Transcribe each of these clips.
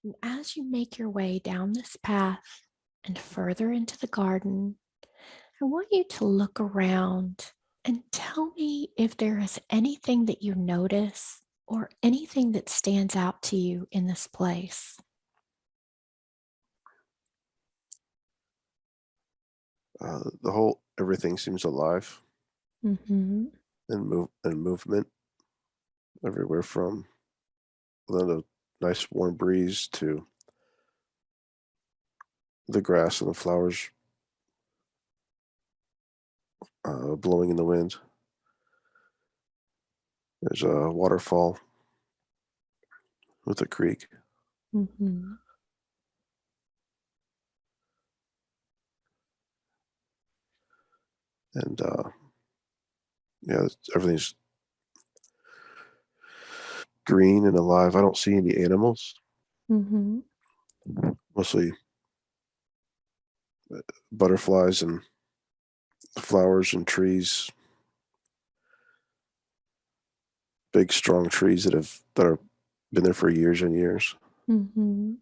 And as you make your way down this path and further into the garden, I want you to look around and tell me if there is anything that you notice or anything that stands out to you in this place. Everything seems alive Mm-hmm. and movement everywhere from the nice warm breeze to the grass and the flowers blowing in the wind. There's a waterfall with a creek, Mm-hmm. and yeah, everything's green and alive. I don't see any animals. Mm-hmm. Mostly butterflies and flowers and trees. Big, strong trees that have been there for years and years. Mm-hmm.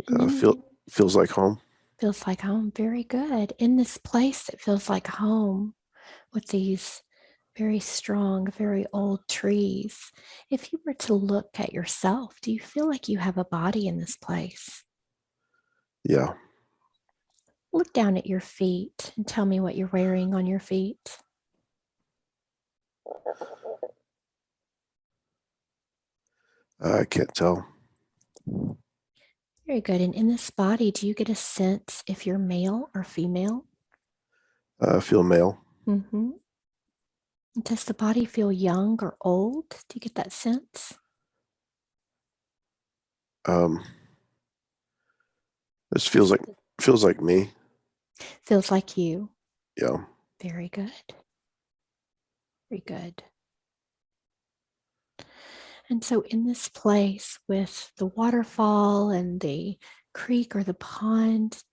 And in Feels like home. feels like home. Very good. In this place, it feels like home with these very strong, very old trees. If you were to look at yourself, do you feel like you have a body in this place? Yeah. Look down at your feet and tell me what you're wearing on your feet. I can't tell. Very good. And in this body, do you get a sense if you're male or female? I feel male. Mm-hmm. Does the body feel young or old? Do you get that sense? Um, this feels like me. Feels like you. Yeah. Very good. Very good. And so, in this place with the waterfall and the creek or the pond,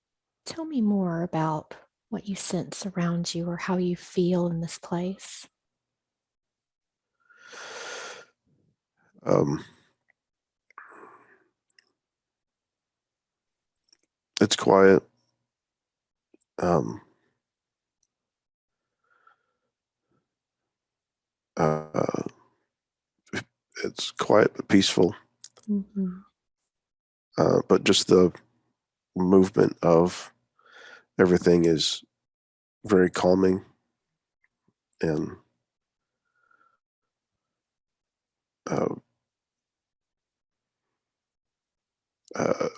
tell me more about what you sense around you or how you feel in this place. Um, it's quiet. Um, uh, it's quiet but peaceful. Mm-hmm. But just the movement of everything is very calming and uh,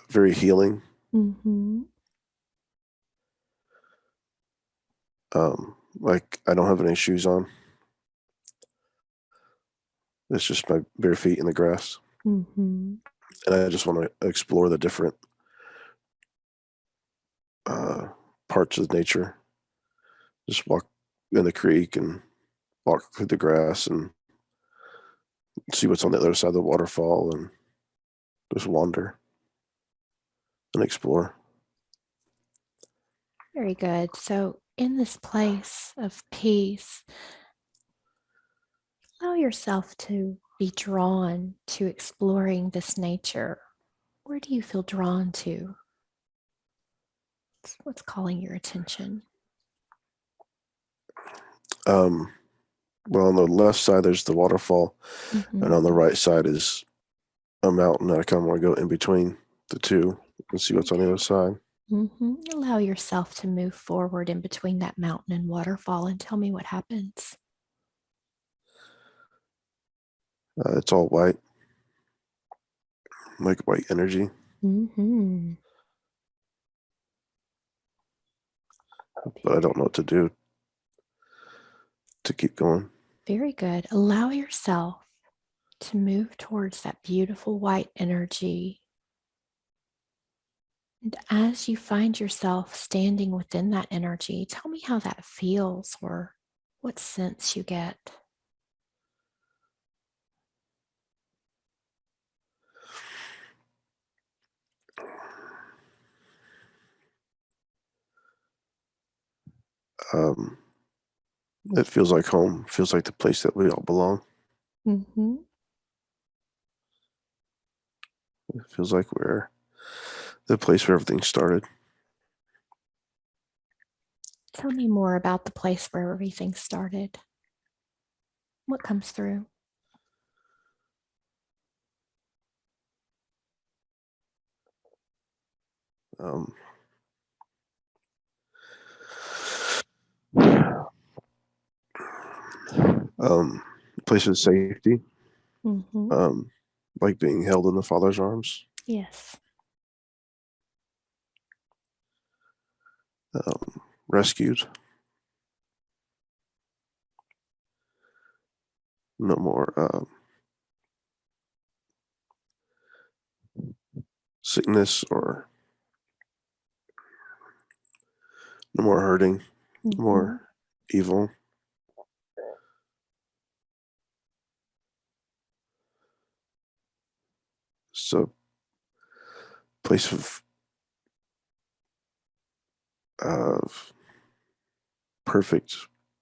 very healing. Mm-hmm. Like I don't have any shoes on. It's just my bare feet in the grass, Mm-hmm. and I just want to explore the different uh, parts of nature. Just walk in the creek and walk through the grass and see what's on the other side of the waterfall, and just wander and explore. Very good. So, in this place of peace, allow yourself to be drawn to exploring this nature. Where do you feel drawn to? What's calling your attention? Um, well, on the left side there's the waterfall, and Mm-hmm. on the right side is a mountain. And I kind of want to go in between the two and see Very what's on the other good. side. Allow yourself to move forward in between that mountain and waterfall and tell me what happens. It's all white, like white energy, Mm-hmm. but I don't know what to do to keep going. Very good. Allow yourself to move towards that beautiful white energy. And as you find yourself standing within that energy, tell me how that feels or what sense you get. Um, it feels like home. Feels like the place that we all belong. Mm-hmm. It feels like we're the place where everything started. Tell me more about the place where everything started. What comes through? Um, Place of safety, Mm-hmm. um, like being held in the Father's arms, Yes. rescued, no more sickness or no more hurting, no Mm-hmm. more evil. It's a place of perfect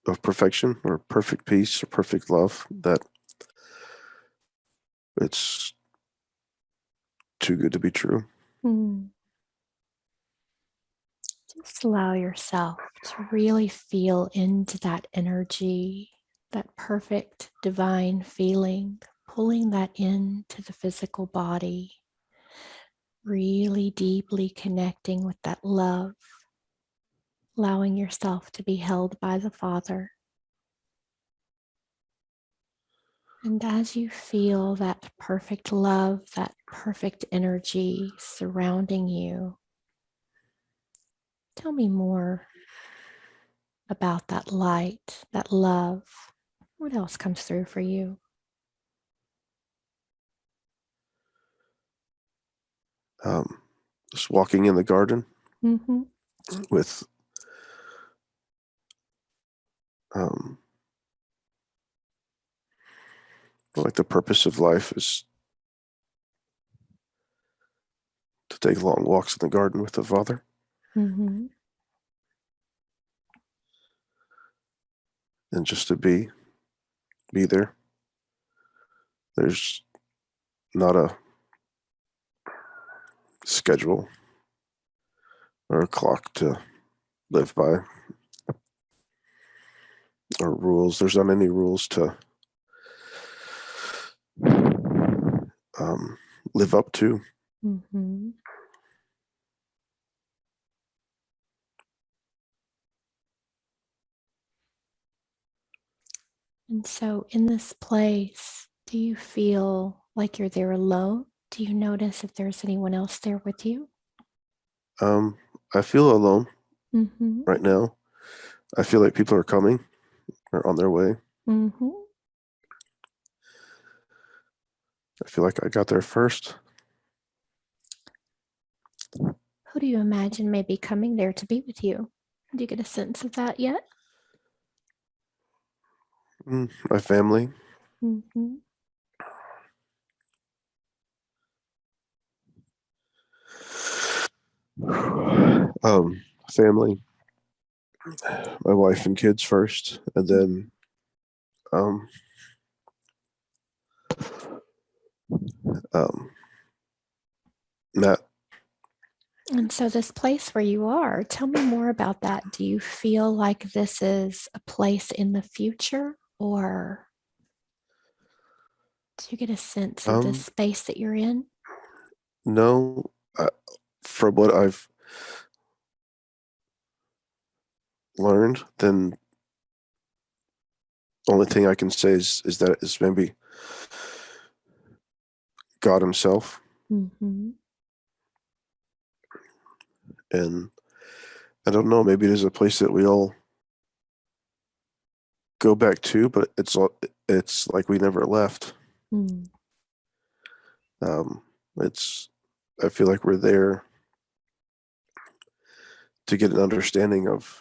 of perfection or perfect peace or perfect love that it's too good to be true. Mm. Just allow yourself to really feel into that energy, that perfect divine feeling, pulling that into the physical body, really deeply connecting with that love, allowing yourself to be held by the Father. And as you feel that perfect love, that perfect energy surrounding you, tell me more about that light, that love. What else comes through for you? Um, just walking in the garden Mm-hmm. with um, like the purpose of life is to take long walks in the garden with the Father Mm-hmm. and just to be there. There's not a schedule or a clock to live by or rules. There's not any rules to um, live up to. Mm-hmm. And so, in this place, do you feel like you're there alone? Do you notice if there's anyone else there with you? Um, I feel alone Mm-hmm. right now. I feel like people are coming or on their way. Mm-hmm. I feel like I got there first. Who do you imagine may be coming there to be with you? Do you get a sense of that yet? My family, Mm-hmm. family, my wife and kids first, and then um, um, Matt. And so, this place where you are, tell me more about that. Do you feel like this is a place in the future, or do you get a sense of the Um, space that you're in? no, from what I've learned, then only thing I can say is that it's maybe God Himself, Mm-hmm. and I don't know. Maybe it is a place that we all go back to, but it's like we never left. Mm. Um, it's I feel like we're there to get an understanding of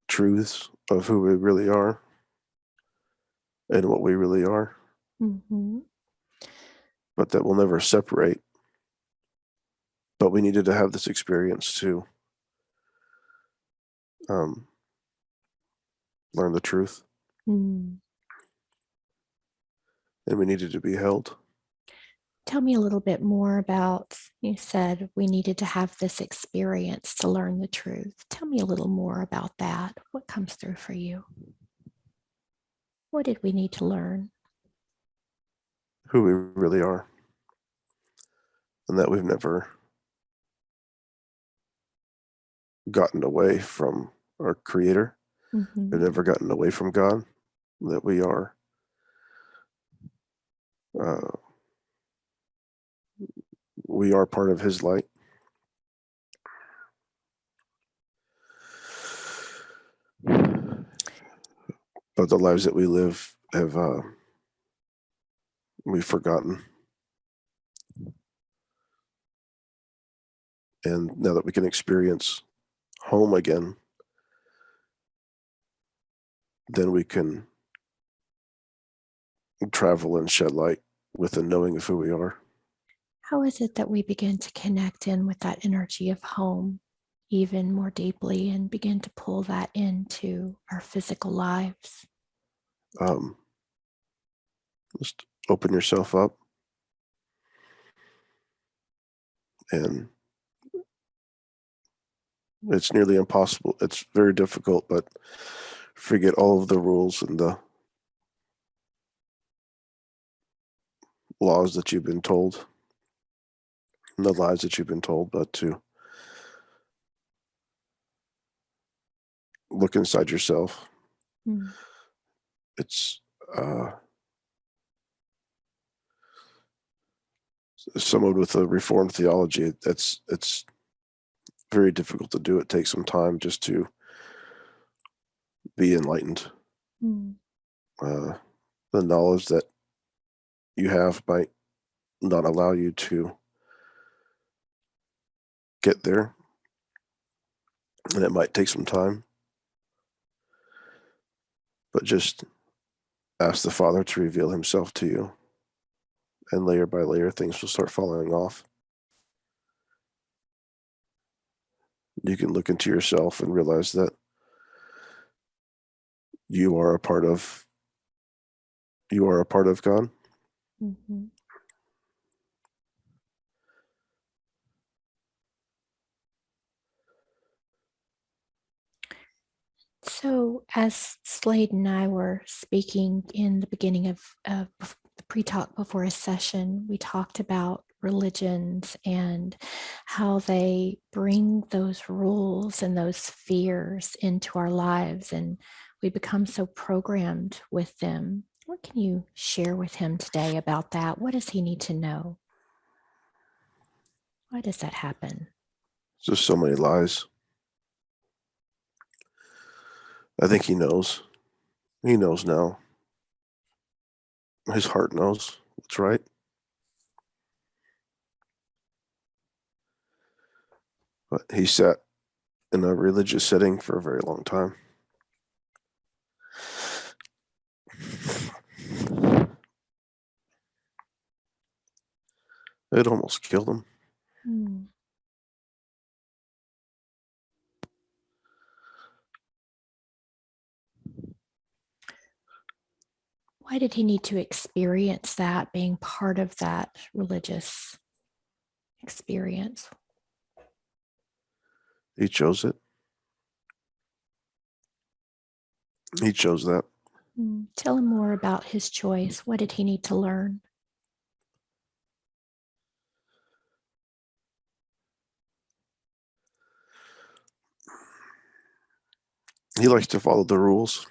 truths of who we really are and what we really are, Mm-hmm. but that will never separate. But we needed to have this experience to um, learn the truth. Mm. and we needed to be held. Tell me a little bit more about, you said we needed to have this experience to learn the truth. Tell me a little more about that. What comes through for you? What did we need to learn? Who we really are, and that we've never gotten away from our Creator. Mm-hmm. We've never gotten away from God, that we are part of His light. But the lives that we live have we've forgotten. And now that we can experience home again, then we can travel and shed light with the knowing of who we are. How is it that we begin to connect in with that energy of home even more deeply and begin to pull that into our physical lives? Just open yourself up and it's nearly impossible. It's very difficult, but forget all of the rules and the laws that you've been told and the lies that you've been told, but to look inside yourself. Mm. It's someone with a reformed theology. It's very difficult to do. It takes some time just to be enlightened. Mm. The knowledge that you have might not allow you to get there, and it might take some time. But just ask the Father to reveal Himself to you, and layer by layer, things will start falling off. You can look into yourself and realize that you are a part of God. Mm-hmm. So, as Slade and I were speaking in the beginning of the pre-talk before a session, we talked about religions and how they bring those rules and those fears into our lives, and we become so programmed with them. What can you share with him today about that? What does he need to know? Why does that happen? Just so many lies. I think he knows. He knows now. His heart knows what's right. But he sat in a religious setting for a very long time. It almost killed him. Hmm. Why did he need to experience that, being part of that religious experience? He chose it. He chose that. Tell him more about his choice. What did he need to learn? He likes to follow the rules.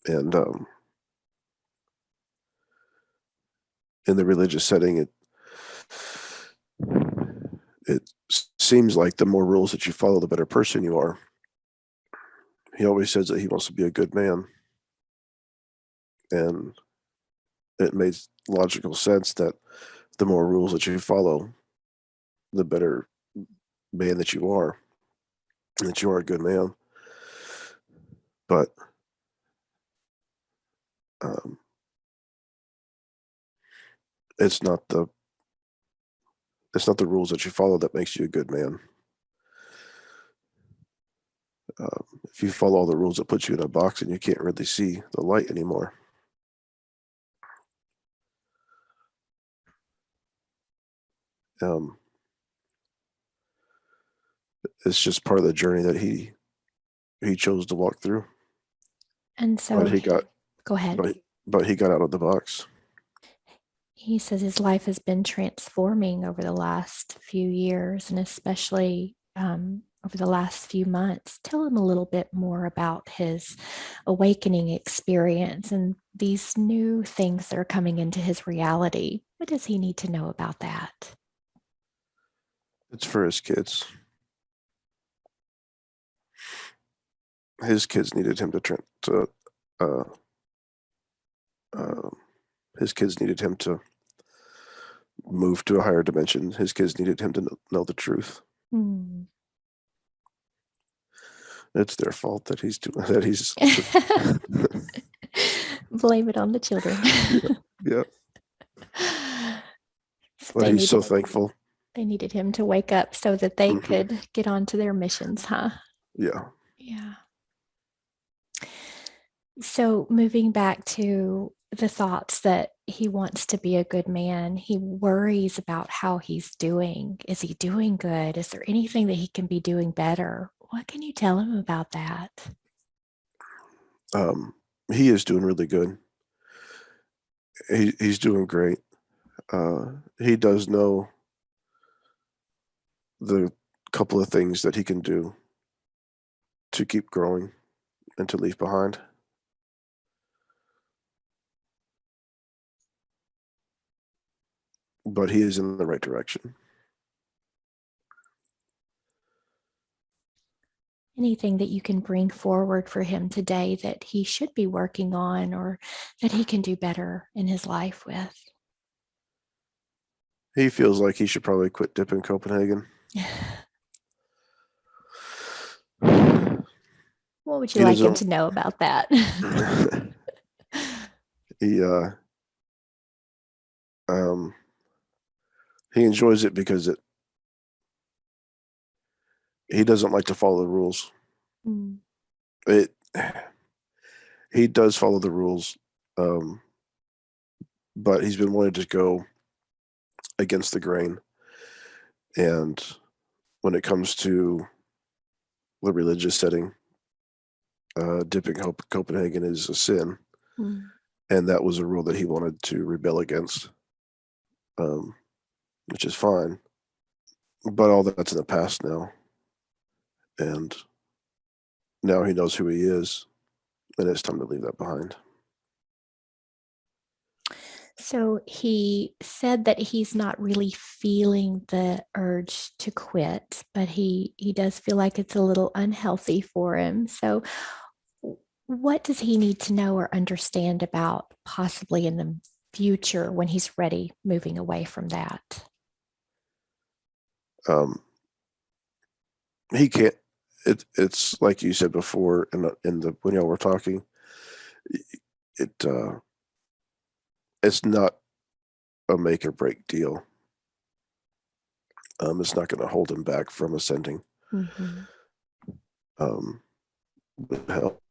And in the religious setting, it seems like the more rules that you follow, the better person you are. He always says that he wants to be a good man. And it makes logical sense that the more rules that you follow, the better man that you are, and that you are a good man. But um, it's not the rules that you follow that makes you a good man. If you follow all the rules, that puts you in a box and you can't really see the light anymore. It's just part of the journey that he chose to walk through. And so, But he got go ahead. but he got out of the box. He says his life has been transforming over the last few years, and especially over the last few months. Tell him a little bit more about his awakening experience and these new things that are coming into his reality. What does he need to know about that? It's for his kids. His kids needed him his kids needed him to move to a higher dimension. His kids needed him to know the truth. It's their fault that he's doing that. He's blame it on the children. Yeah. So but he's so thankful. They needed him to wake up so that they Mhm. could get on to their missions, huh? Yeah. Yeah. So moving back to the thoughts that he wants to be a good man, he worries about how he's doing. Is he doing good? Is there anything that he can be doing better? What can you tell him about that? He is doing really good. He's doing great. He does know the couple of things that he can do to keep growing and to leave behind. But he is in the right direction. Anything that you can bring forward for him today that he should be working on or that he can do better in his life with? He feels like he should probably quit dipping Copenhagen. What would you like him to know about that? He enjoys it because he doesn't like to follow the rules. He does follow the rules, but he's been wanting to go against the grain. And when it comes to the religious setting, dipping Copenhagen is a sin. And that was a rule that he wanted to rebel against, which is fine. But all that's in the past now. And now he knows who he is, and it's time to leave that behind. So he said that he's not really feeling the urge to quit, but he does feel like it's a little unhealthy for him. So what does he need to know or understand about possibly in the future when he's ready moving away from that? He can't. It's like you said before in the when y'all were talking. It's not a make or break deal. It's not going to hold him back from ascending. Hell,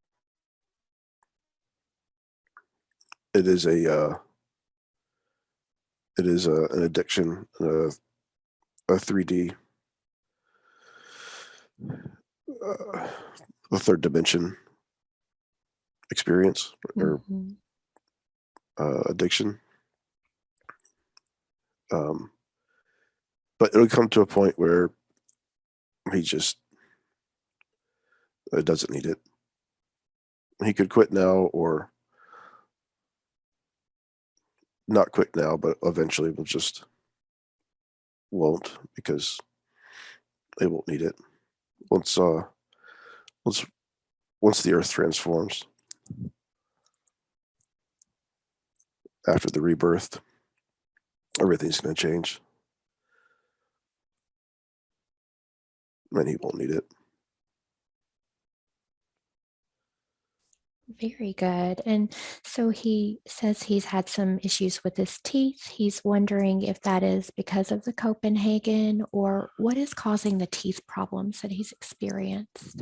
it is an addiction, a 3D, a third dimension experience or addiction. But it'll come to a point where he just doesn't need it. He could quit now or not quit now, but eventually will just won't because they won't need it once the earth transforms after the rebirth. Everything's going to change, and he won't need it. Very good. And so he says he's had some issues with his teeth. He's wondering if that is because of the Copenhagen or what is causing the teeth problems that he's experienced.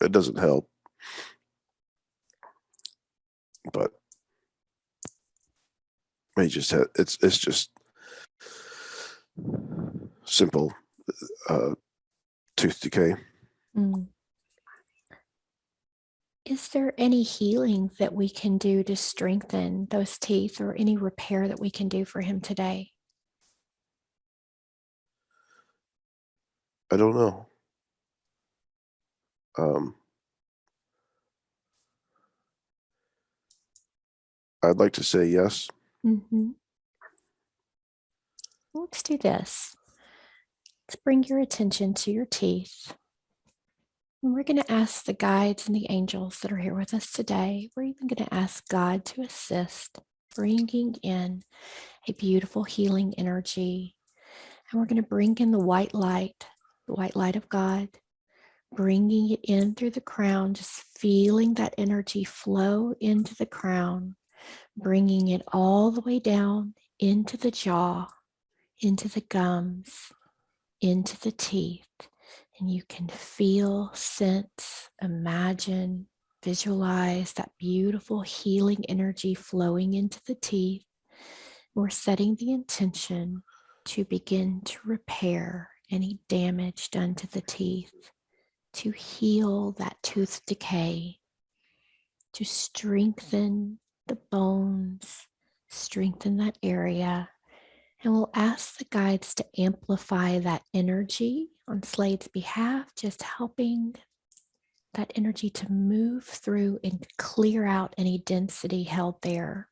It doesn't help, but He just had it's just simple tooth decay. Mm. Is there any healing that we can do to strengthen those teeth or any repair that we can do for him today? I don't know. I'd like to say yes. Mm-hmm. Let's do this. Let's bring your attention to your teeth. And we're going to ask the guides and the angels that are here with us today. We're even going to ask God to assist, bringing in a beautiful healing energy. And we're going to bring in the white light of God, bringing it in through the crown, just feeling that energy flow into the crown, bringing it all the way down into the jaw, into the gums, into the teeth. And you can feel, sense, imagine, visualize that beautiful healing energy flowing into the teeth. We're setting the intention to begin to repair any damage done to the teeth, to heal that tooth decay, to strengthen the bones, strengthen that area. And we'll ask the guides to amplify that energy on Slade's behalf, just helping that energy to move through and clear out any density held there.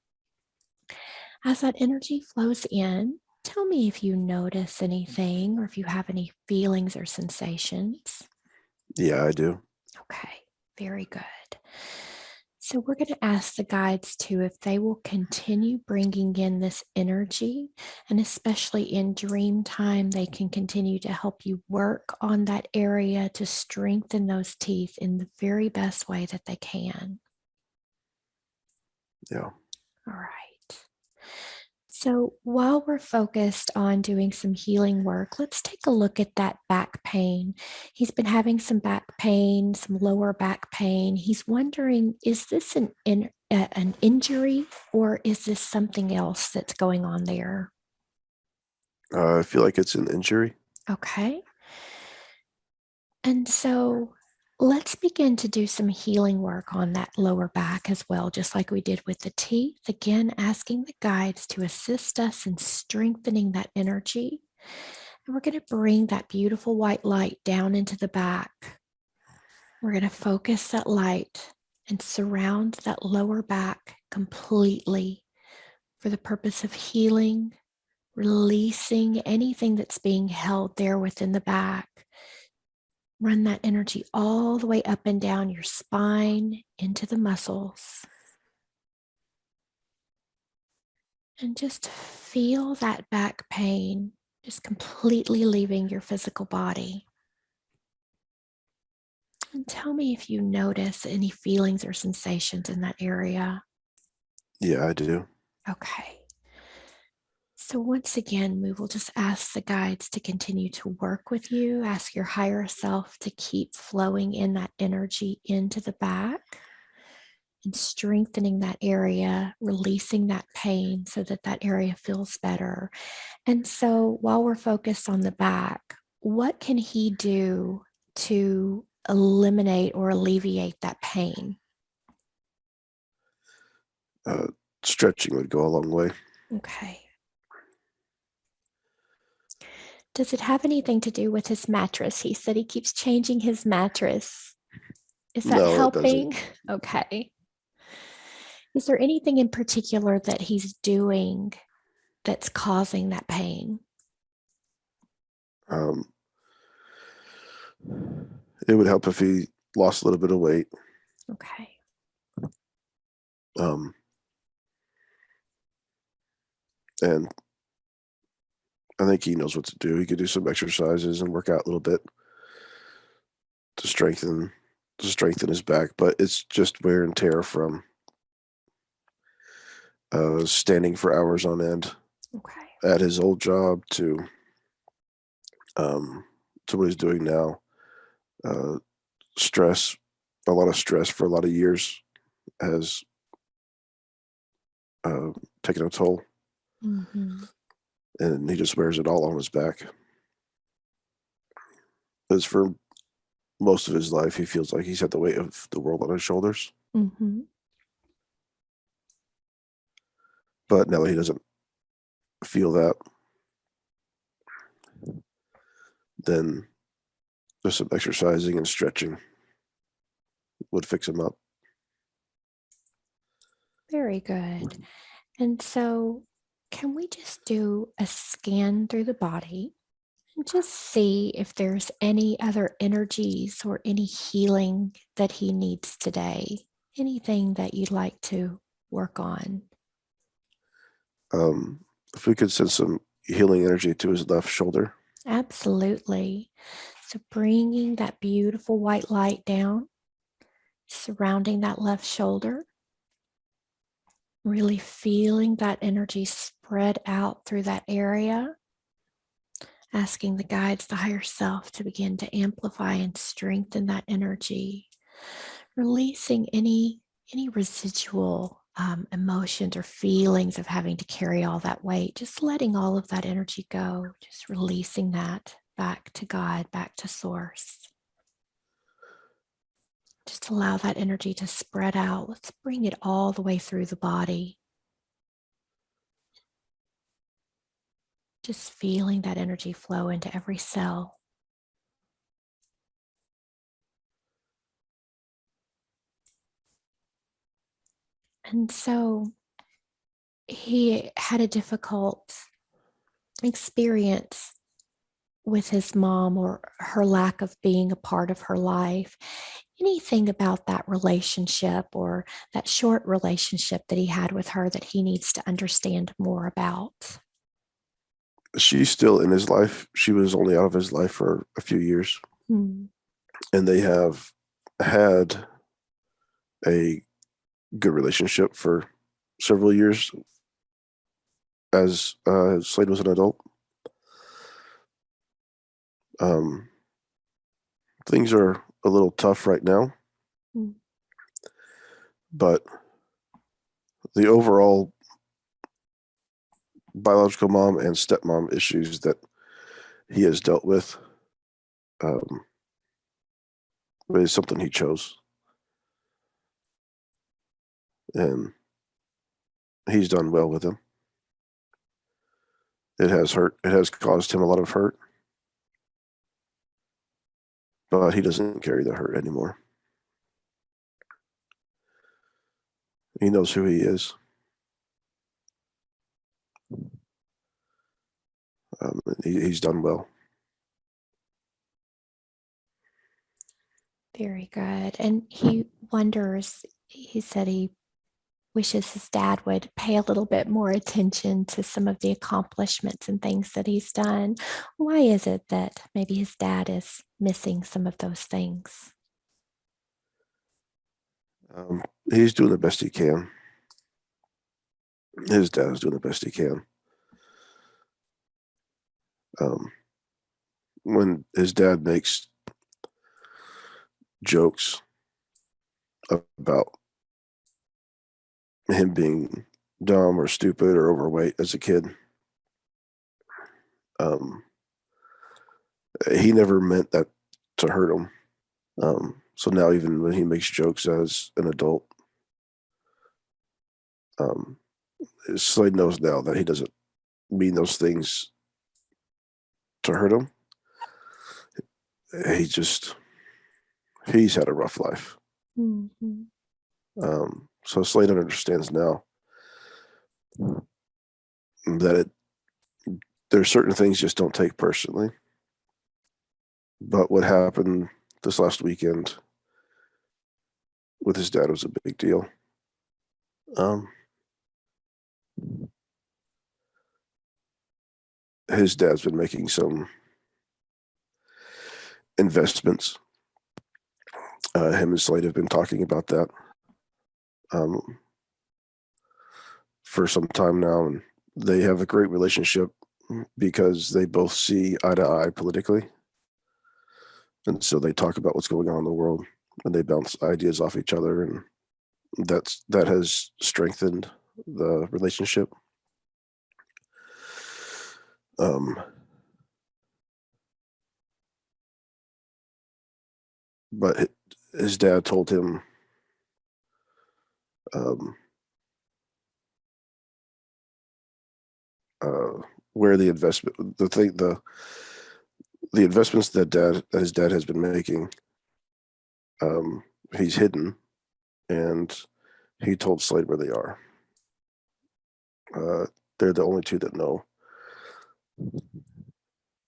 As that energy flows in, tell me if you notice anything or if you have any feelings or sensations. Yeah, I do. Okay, very good. So we're going to ask the guides too if they will continue bringing in this energy, and especially in dream time, they can continue to help you work on that area to strengthen those teeth in the very best way that they can. Yeah. All right. So while we're focused on doing some healing work, let's take a look at that back pain. He's been having some back pain, some lower back pain. He's wondering, is this an injury or is this something else that's going on there? I feel like it's an injury. Okay. And so let's begin to do some healing work on that lower back as well, just like we did with the teeth. Again, asking the guides to assist us in strengthening that energy. And we're going to bring that beautiful white light down into the back. We're going to focus that light and surround that lower back completely for the purpose of healing, releasing anything that's being held there within the back. Run that energy all the way up and down your spine into the muscles. And just feel that back pain just completely leaving your physical body. And tell me if you notice any feelings or sensations in that area. Yeah, I do. Okay. So once again, we will just ask the guides to continue to work with you, ask your higher self to keep flowing in that energy into the back and strengthening that area, releasing that pain so that that area feels better. And so while we're focused on the back, what can he do to eliminate or alleviate that pain? Uh, Stretching would go a long way. Okay. Does it have anything to do with his mattress? He said he keeps changing his mattress. Is that No, it doesn't. helping? Okay. Is there anything in particular that he's doing that's causing that pain? Um, it would help if he lost a little bit of weight. Okay. Um, and I think he knows what to do. He could do some exercises and work out a little bit to strengthen his back, but it's just wear and tear from standing for hours on end Okay. at his old job um, to what he's doing now. Uh, Stress, a lot of stress for a lot of years has taken a toll. Mm-hmm. and he just wears it all on his back. Because for most of his life, he feels like he's had the weight of the world on his shoulders. Mm-hmm. But now that he doesn't feel that, then just some exercising and stretching would fix him up. Very good. And so, can we just do a scan through the body and just see if there's any other energies or any healing that he needs today? Anything that you'd like to work on? If we could send some healing energy to his left shoulder. Absolutely. So, bringing that beautiful white light down, surrounding that left shoulder, really feeling that energy spread out through that area, asking the guides, the higher self, to begin to amplify and strengthen that energy, releasing any residual emotions or feelings of having to carry all that weight, just letting all of that energy go, just releasing that back to God, back to source. Just allow that energy to spread out. Let's bring it all the way through the body. Just feeling that energy flow into every cell. And so he had a difficult experience with his mom, or her lack of being a part of her life. Anything about that relationship or that short relationship that he had with her that he needs to understand more about? She's still in his life. She was only out of his life for a few years. Hmm. And they have had a good relationship for several years as Slade was an adult. Things are a little tough right now, but the overall biological mom and stepmom issues that he has dealt with is something he chose. And he's done well with them. It has hurt. It has caused him a lot of hurt, but he doesn't carry the hurt anymore. He knows who he is. He's done well. Very good. And he wonders, he said he wishes his dad would pay a little bit more attention to some of the accomplishments and things that he's done. Why is it that maybe his dad is missing some of those things? He's doing the best he can. His dad is doing the best he can. When his dad makes jokes about him being dumb or stupid or overweight as a kid, he never meant that to hurt him. So now even when he makes jokes as an adult, Slade knows now that he doesn't mean those things to hurt him. He's had a rough life. Mm-hmm. So Slade understands now that there's certain things just don't take personally. But what happened this last weekend with his dad was a big deal. His dad's been making some investments. Him and Slade have been talking about that for some time now, and they have a great relationship because they both see eye to eye politically. And so they talk about what's going on in the world and they bounce ideas off each other, and that has strengthened the relationship. But his dad told him where the investments that his dad has been making, he's hidden, and he told Slade where they are. They're the only two that know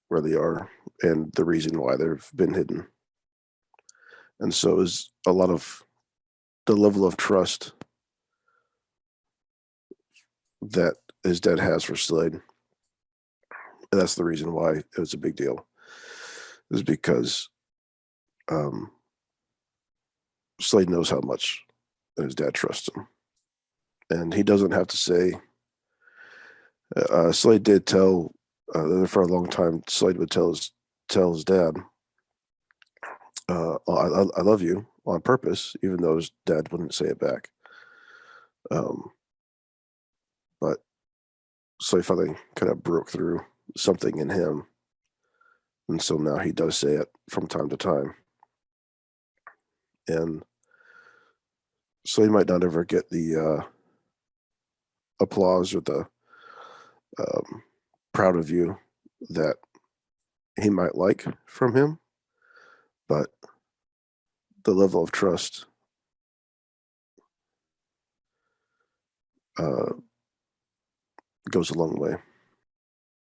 where they are and the reason why they've been hidden. And so is a lot of the level of trust that his dad has for Slade. And that's the reason why it was a big deal, is because Slade knows how much his dad trusts him. And he doesn't have to say, Slade did tell, for a long time, Slade would tell his dad, I love you, on purpose, even though his dad wouldn't say it back. But Slade finally kind of broke through something in him. And so now he does say it from time to time. And Slade might not ever get the applause or the proud of you that he might like from him, but the level of trust goes a long way.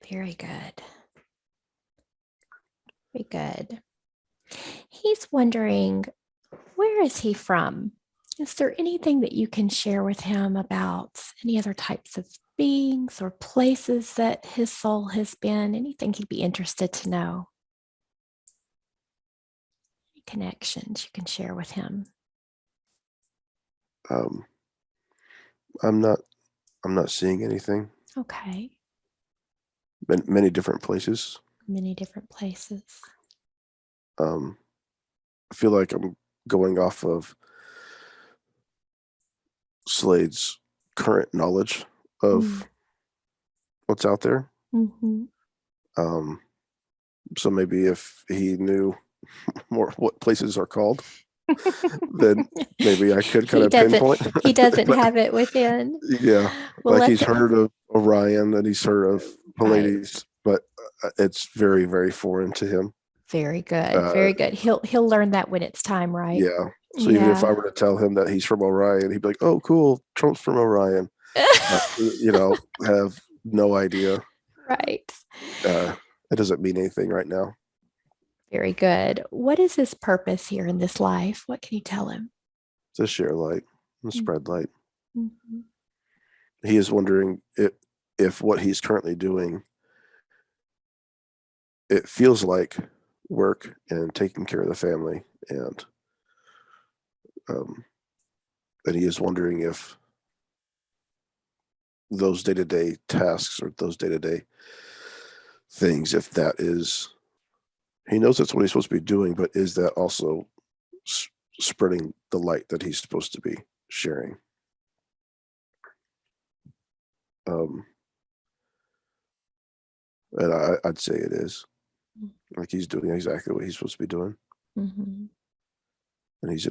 Very good. Very good. He's wondering, where is he from? Is there anything that you can share with him about any other types of beings or places that his soul has been? Anything he'd be interested to know? Any connections you can share with him? I'm not seeing anything. Okay. Many different places. Many different places. I feel like I'm going off of Slade's current knowledge of what's out there. Mm-hmm. So maybe if he knew more what places are called, then maybe I could kind of pinpoint. He doesn't have it within. Yeah, Well, like he's heard of Orion and he's heard of Pleiades, but it's very, very foreign to him. Very good. Very good. He'll learn that when it's time, right? Yeah. So even if I were to tell him that he's from Orion, he'd be like, "Oh, cool, Trump's from Orion." Have no idea. Right. It doesn't mean anything right now. Very good. What is his purpose here in this life? What can you tell him? To share light and spread light. Mm-hmm. He is wondering if what he's currently doing, it feels like work and taking care of the family, and he is wondering if those day-to-day tasks or those day-to-day things, if that is, he knows that's what he's supposed to be doing, but is that also spreading the light that he's supposed to be sharing? And I'd say it is. Like he's doing exactly what he's supposed to be doing. Mm-hmm. And he's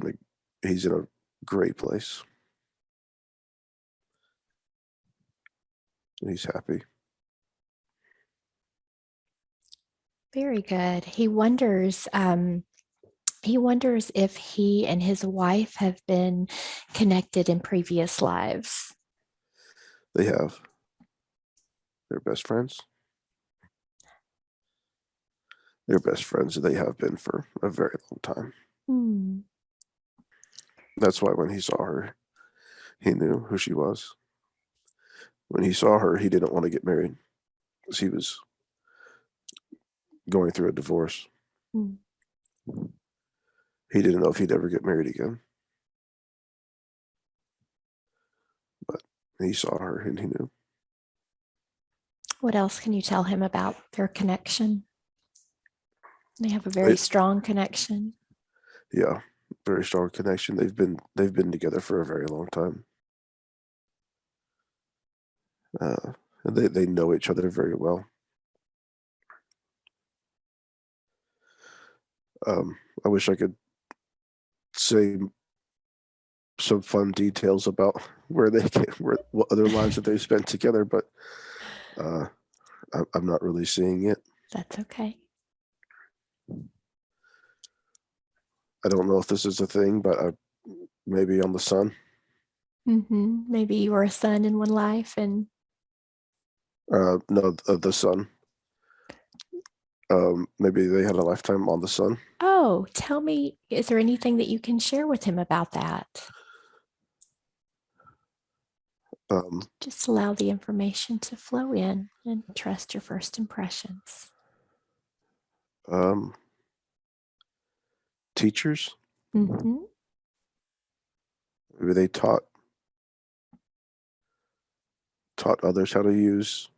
in a great place. And he's happy. Very good. He wonders if he and his wife have been connected in previous lives. They have. They're best friends. They're best friends, and they have been for a very long time. Hmm. That's why when he saw her, he knew who she was. When he saw her, he didn't want to get married because he was going through a divorce. Hmm. He didn't know if he'd ever get married again. But he saw her and he knew. What else can you tell him about their connection? They have a very strong connection. Yeah, very strong connection. They've been together for a very long time. And they know each other very well. I wish I could say some fun details about what other lives that they spent together, but I'm not really seeing it. That's okay. I don't know if this is a thing, but maybe on the sun. Maybe you were a son in one life and No, the sun. Maybe they had a lifetime on the sun. oh, tell me, is there anything that you can share with him about that? Um, Just allow the information to flow in and trust your first impressions. um, Teachers. Mm-hmm. Maybe they taught others how to use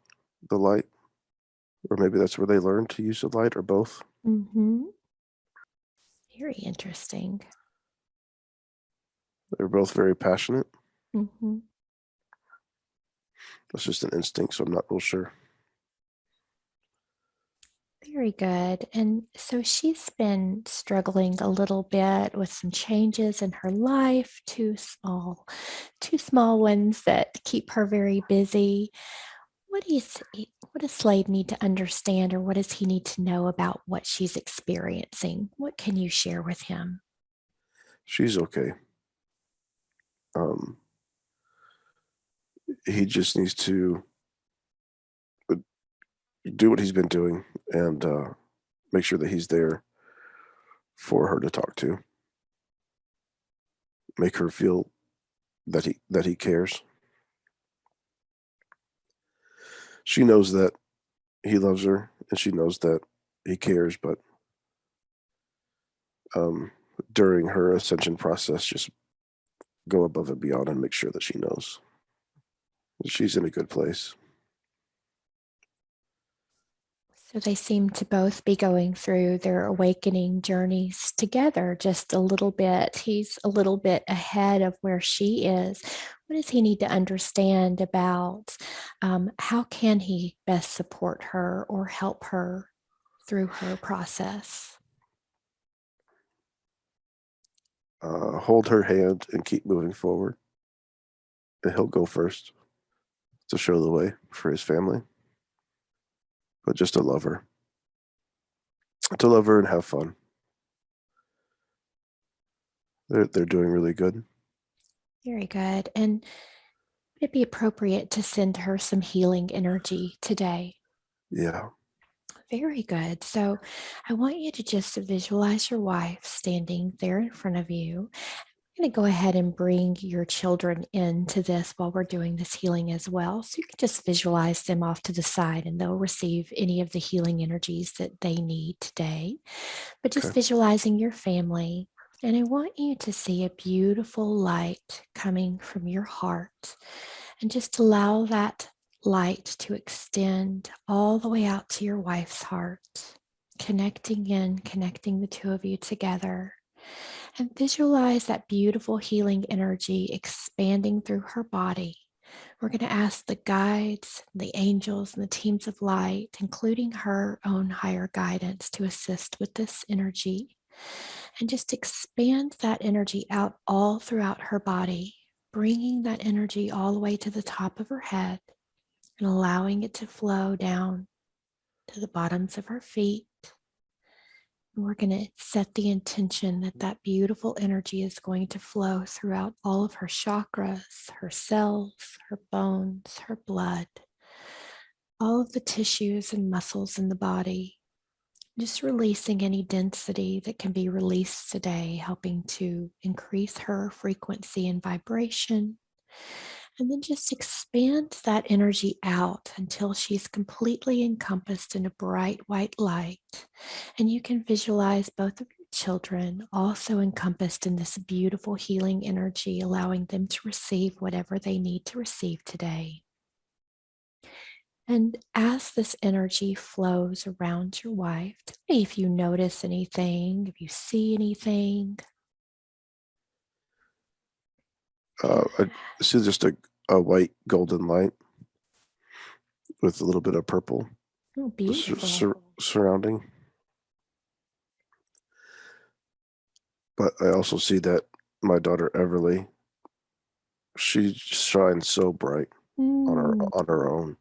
the light, or maybe that's where they learned to use the light, or both. Mm-hmm. Very interesting. They're both very passionate. Mm-hmm. That's just an instinct, so I'm not real sure. Very good. And so she's been struggling a little bit with some changes in her life, two small ones that keep her very busy. What does Slade need to understand, or what does he need to know about what she's experiencing? What can you share with him? She's okay. He just needs to do what he's been doing and make sure that he's there for her to talk to, make her feel that he cares. She knows that he loves her, and she knows that he cares, but um, during her ascension process, just go above and beyond and make sure that she knows she's in a good place. So they seem to both be going through their awakening journeys together, just a little bit. He's a little bit ahead of where she is. What does he need to understand about how can he best support her or help her through her process? Hold her hand and keep moving forward, and he'll go first to show the way for his family, but just to love her and have fun. They're doing really good. Very good. And would it be appropriate to send her some healing energy today? Yeah. Very good. So I want you to just visualize your wife standing there in front of you. I'm going to go ahead and bring your children into this while we're doing this healing as well. So you can just visualize them off to the side and they'll receive any of the healing energies that they need today. But just Okay. visualizing your family. And I want you to see a beautiful light coming from your heart and just allow that light to extend all the way out to your wife's heart, connecting the two of you together. And visualize that beautiful healing energy expanding through her body. We're going to ask the guides, the angels, and the teams of light, including her own higher guidance, to assist with this energy. And just expand that energy out all throughout her body, bringing that energy all the way to the top of her head and allowing it to flow down to the bottoms of her feet. And we're going to set the intention that that beautiful energy is going to flow throughout all of her chakras, her cells, her bones, her blood, all of the tissues and muscles in the body. Just releasing any density that can be released today, helping to increase her frequency and vibration. And then just expand that energy out until she's completely encompassed in a bright white light. And you can visualize both of your children also encompassed in this beautiful healing energy, allowing them to receive whatever they need to receive today. And as this energy flows around your wife, tell me if you notice anything, if you see anything. I see just a white golden light with a little bit of purple Oh, beautiful. surrounding. But I also see that my daughter Everly, she shines so bright Mm. on her own.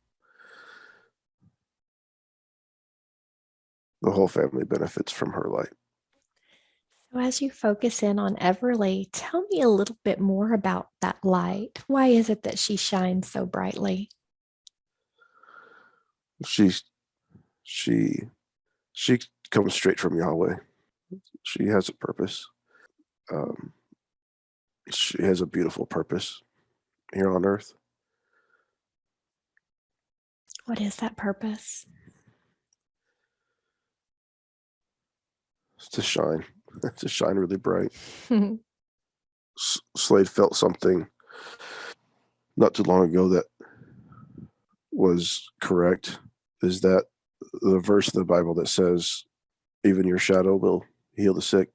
The whole family benefits from her light. So, as you focus in on Everly, tell me a little bit more about that light. Why is it that she shines so brightly? She's she she comes straight from Yahweh. She has a purpose. Um, she has a beautiful purpose here on earth. What is that purpose? To shine, to shine really bright. Slade felt something not too long ago that was correct. Is that the verse in the Bible that says, "Even your shadow will heal the sick"?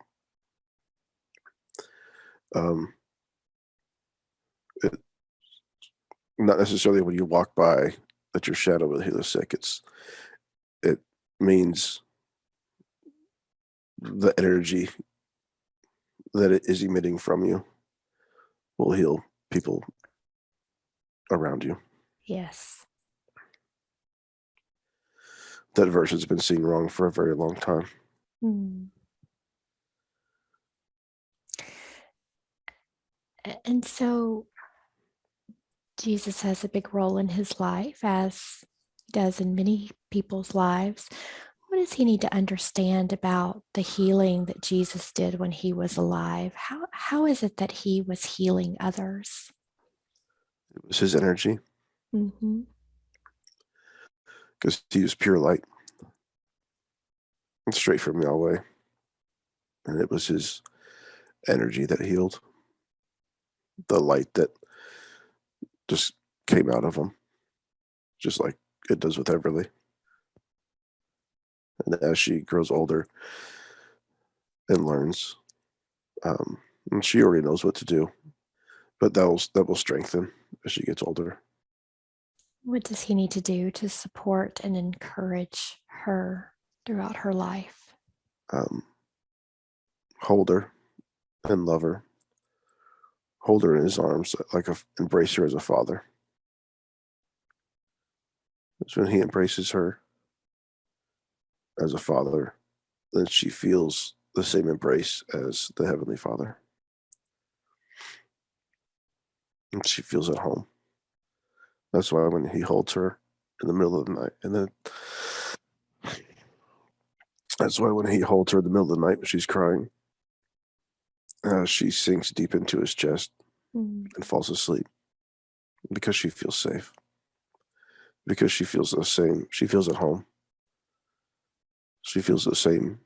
Um, it, not necessarily when you walk by that your shadow will heal the sick. It means the energy that it is emitting from you will heal people around you. Yes. That verse has been seen wrong for a very long time. Mm. And so Jesus has a big role in his life, as he does in many people's lives. What does he need to understand about the healing that Jesus did when he was alive? How is it that he was healing others? It was his energy Mm-hmm. because he was pure light and straight from Yahweh. And it was his energy that healed, the light that just came out of him, just like it does with Everly. And as she grows older and learns, and she already knows what to do, but that will strengthen as she gets older. What does he need to do to support and encourage her throughout her life? Um, hold her and love her, hold her in his arms, embrace her as a father. It's when he embraces her as a father, then she feels the same embrace as the Heavenly Father. And she feels at home. That's why when he holds her in the middle of the night, and then that's why when he holds her in the middle of the night when she's crying, she sinks deep into his chest Mm. and falls asleep because she feels safe, because she feels the same. She feels at home. She feels the same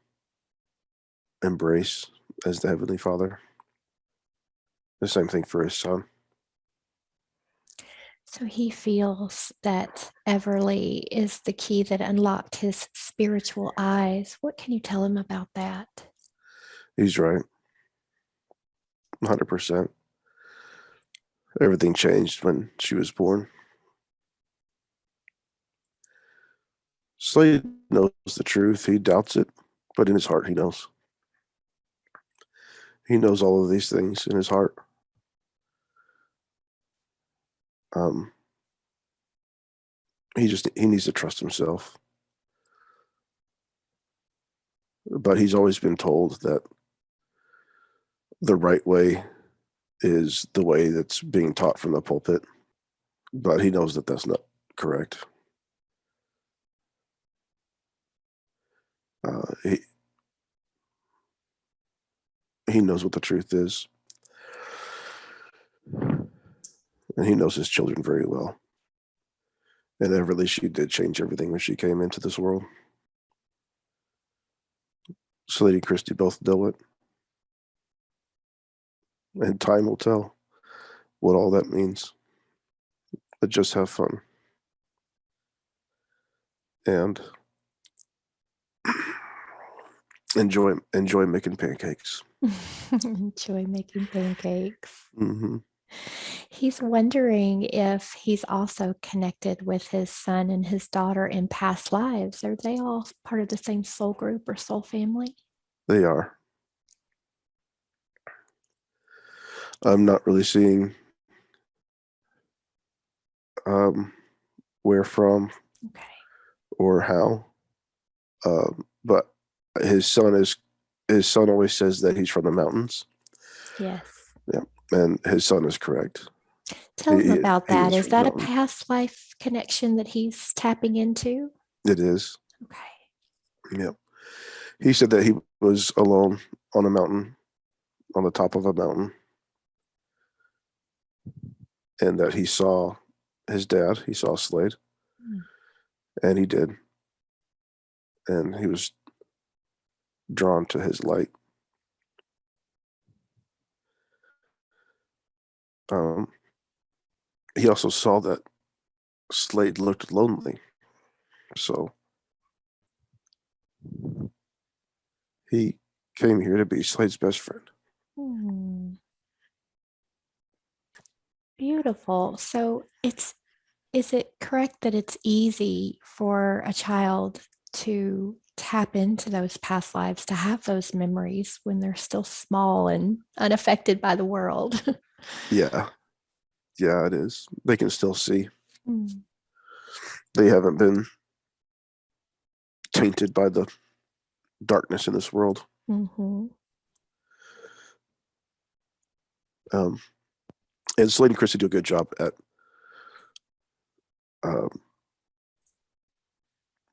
embrace as the Heavenly Father. The same thing for his son. So he feels that Everly is the key that unlocked his spiritual eyes. What can you tell him about that? He's right, 100%. Everything changed when she was born. Slade knows the truth. He doubts it, but in his heart, he knows. He knows all of these things in his heart. Um, he needs to trust himself. But he's always been told that the right way is the way that's being taught from the pulpit. But he knows that that's not correct. Uh, he he knows what the truth is, and he knows his children very well. And Everly, she did change everything when she came into this world. Slade and Christy both know it, and time will tell what all that means. But just have fun and enjoy making pancakes. Enjoy making pancakes. Hmm. He's wondering if he's also connected with his son and his daughter in past lives. Are they all part of the same soul group or soul family? They are. I'm not really seeing where from Okay. or how. But his son always says that he's from the mountains. Yes. Yeah, and his son is correct. Tell him about He that. is Is from the that a mountains. past life connection that he's tapping into? It is. Okay. Yeah. He said that he was alone on a mountain, on the top of a mountain, and that he saw his dad. He saw Slade, Hmm. and he did, and he was drawn to his light. Um, he also saw that Slade looked lonely, so he came here to be Slade's best friend. Hmm. Beautiful. So is it correct that it's easy for a child to tap into those past lives, to have those memories when they're still small and unaffected by the world? Yeah, yeah, it is. They can still see. Mm. They haven't been tainted by the darkness in this world. Mhm. Um, and Slade and Christy do a good job at um,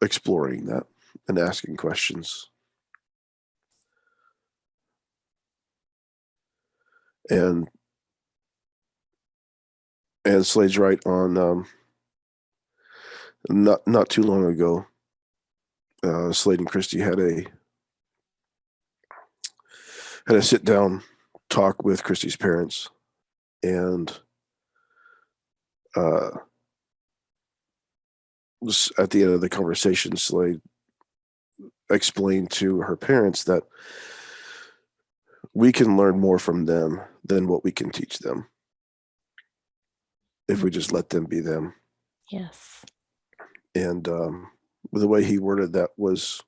exploring that and asking questions. And Slade's right on. Not too long ago, Slade and Christy had a sit down talk with Christy's parents, and uh, at the end of the conversation, Slade explained to her parents that we can learn more from them than what we can teach them if we just Mhm. let them be them. Yes. And the way he worded that was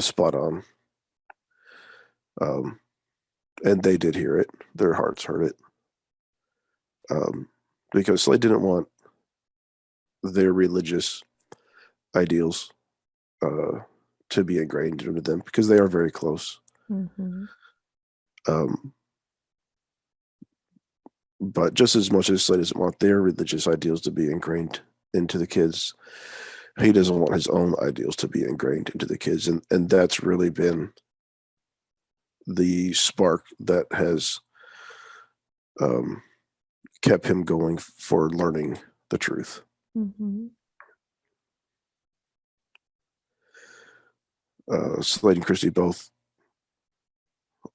spot on. Um, and they did hear it; their hearts heard it, because Slade didn't want their religious ideals uh, to be ingrained into them because they are very close. Mhm. Um, but just as much as Slade doesn't want their religious ideals to be ingrained into the kids, he doesn't want his own ideals to be ingrained into the kids, and that's really been the spark that has um, kept him going for learning the truth. Mhm. Slade and Christy both,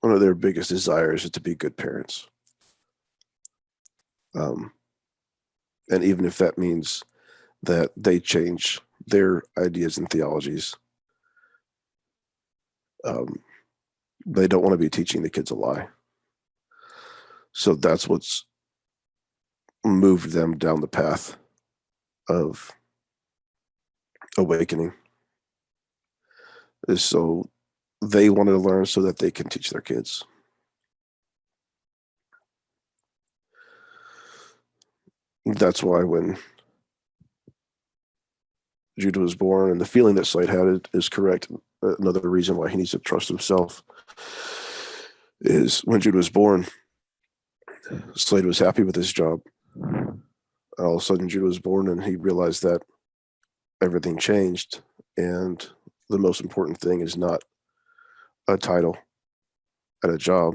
one of their biggest desires is to be good parents. Um, and even if that means that they change their ideas and theologies, um, they don't want to be teaching the kids a lie. So that's what's moved them down the path of awakening, is so they want to learn so that they can teach their kids. That's why when Judah was born, and the feeling that Slade had is correct. Another reason why he needs to trust himself is when Judah was born, Slade was happy with his job. All of a sudden, Judah was born, and he realized that everything changed, and the most important thing is not a title at a job,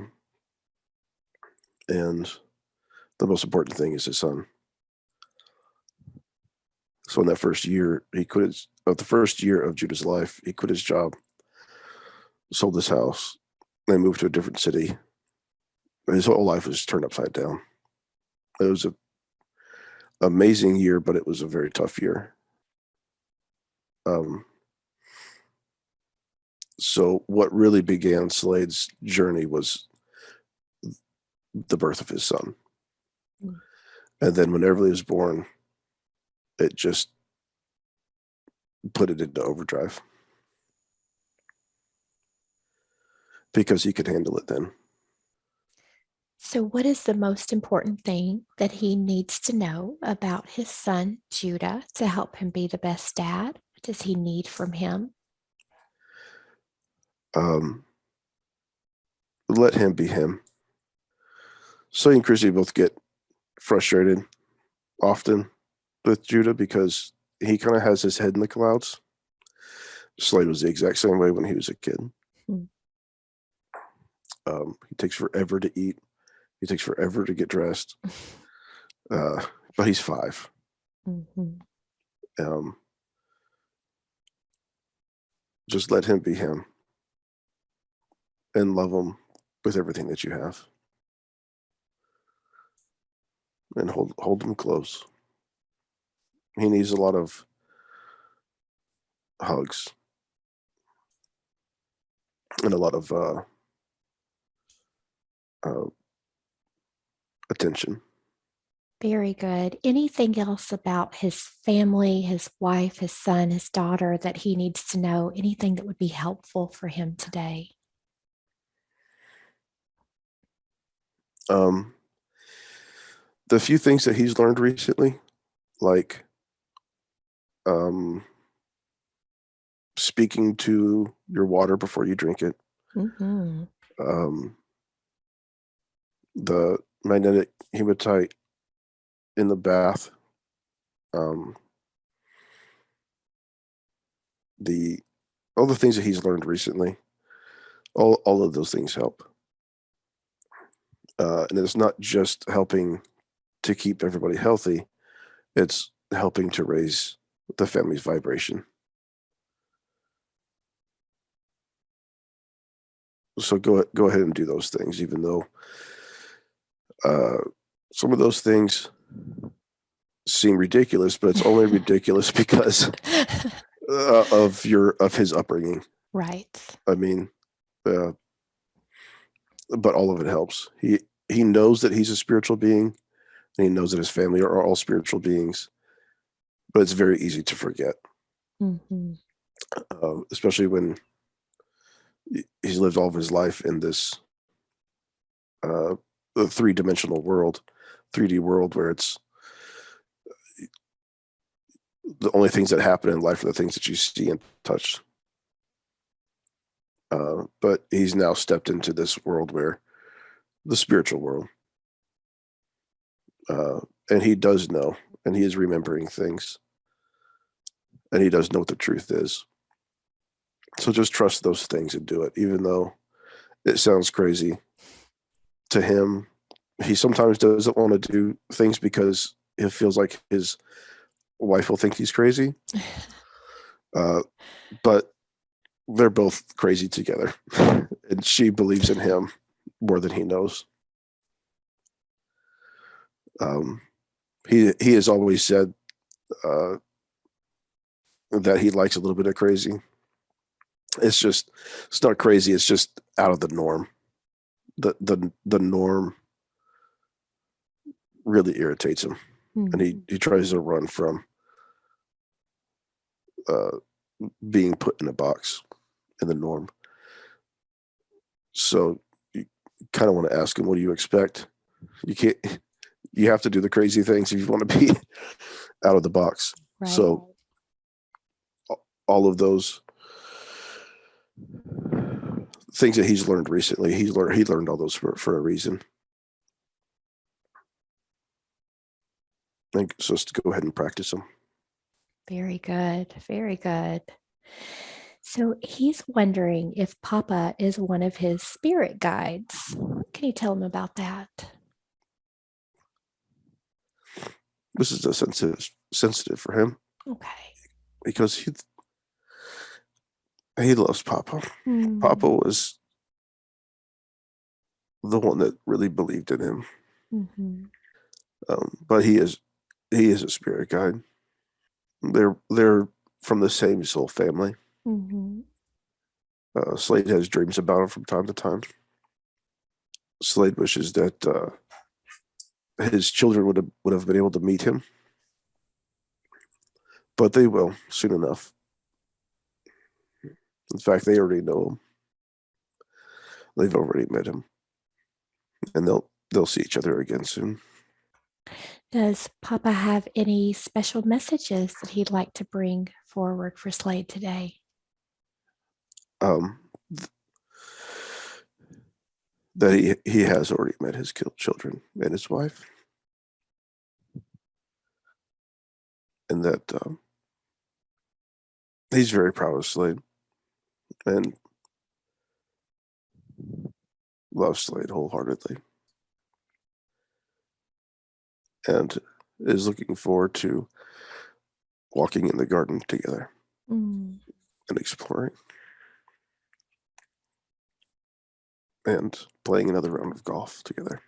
and the most important thing is his son. So in that first year, he quit his. Of the first year of Judah's life, he quit his job, sold his house, and moved to a different city. His whole life was turned upside down. It was an amazing year, but it was a very tough year. Um, so what really began Slade's journey was the birth of his son, Mm. and then whenever he was born, it just put it into overdrive because he could handle it then. So, what is the most important thing that he needs to know about his son, Judah, to help him be the best dad? What does he need from him? Um, let him be him. So he and Chrissy both get frustrated often with Judah because he kind of has his head in the clouds. Slade was the exact same way when he was a kid. Hmm. He takes forever to eat. He takes forever to get dressed. But he's 5. Mhm. Um, just let him be him and love him with everything that you have, and hold him close. He needs a lot of hugs and a lot of uh, attention. Very good. Anything else about his family, his wife, his son, his daughter that he needs to know? Anything that would be helpful for him today? Um, the few things that he's learned recently, like um, speaking to your water before you drink it, Mm-hmm. um, the magnetic hematite in the bath, um, the all the things that he's learned recently, all of those things help. And it's not just helping to keep everybody healthy; it's helping to raise the family's vibration. So go ahead and do those things, even though uh, some of those things seem ridiculous, but it's only ridiculous because of his upbringing. Right. I mean, uh, but all of it helps. He knows that he's a spiritual being, and he knows that his family are all spiritual beings. But it's very easy to forget, Mm-hmm. especially when he's lived all of his life in this uh, 3-dimensional world, 3D world, where it's the only things that happen in life are the things that you see and touch. But he's now stepped into this world where the spiritual world, uh, and he does know, and he is remembering things, and he does know what the truth is. So just trust those things and do it, even though it sounds crazy to him. He sometimes doesn't want to do things because it feels like his wife will think he's crazy. Uh, but they're both crazy together, and she believes in him more than he knows. Um, he has always said uh, that he likes a little bit of crazy. It's not crazy. It's just out of the norm. The norm really irritates him, and Mm-hmm. he tries to run from uh, being put in a box in the norm. So you kind of want to ask him, what do you expect? You can't. You have to do the crazy things if you want to be out of the box. Right. So all of those things that he's learned recently, he learned all those for a reason. And so just go ahead and practice them. Very good. Very good. So he's wondering if Papa is one of his spirit guides. Can you tell him about that? This is a sensitive for him Okay. because he loves Papa. Papa Mm-hmm. was the one that really believed in him. Mm-hmm. But he is a spirit guide. They're from the same soul family. Mm-hmm. Slade has dreams about him from time to time. Slade wishes that his children would have been able to meet him, but they will soon enough. In fact, they already know him. They've already met him, and they'll see each other again soon. Does Papa have any special messages that he'd like to bring forward for Slade today? Um, that he has already met his children and his wife, and that he's very proud of Slade and loves Slade wholeheartedly, and is looking forward to walking in the garden together and exploring and playing another round of golf together.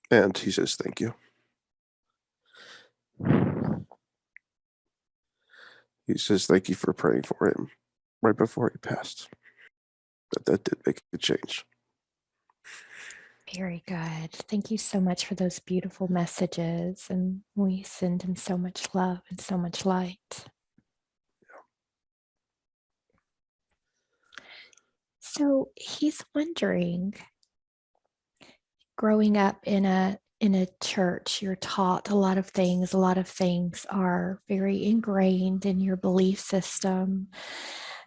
And he says thank you. He says thank you for praying for him right before he passed. That did make a change. Very good. Thank you so much for those beautiful messages. And we send him so much love and so much light. So he's wondering, growing up in a church, you're taught a lot of things. A lot of things are very ingrained in your belief system.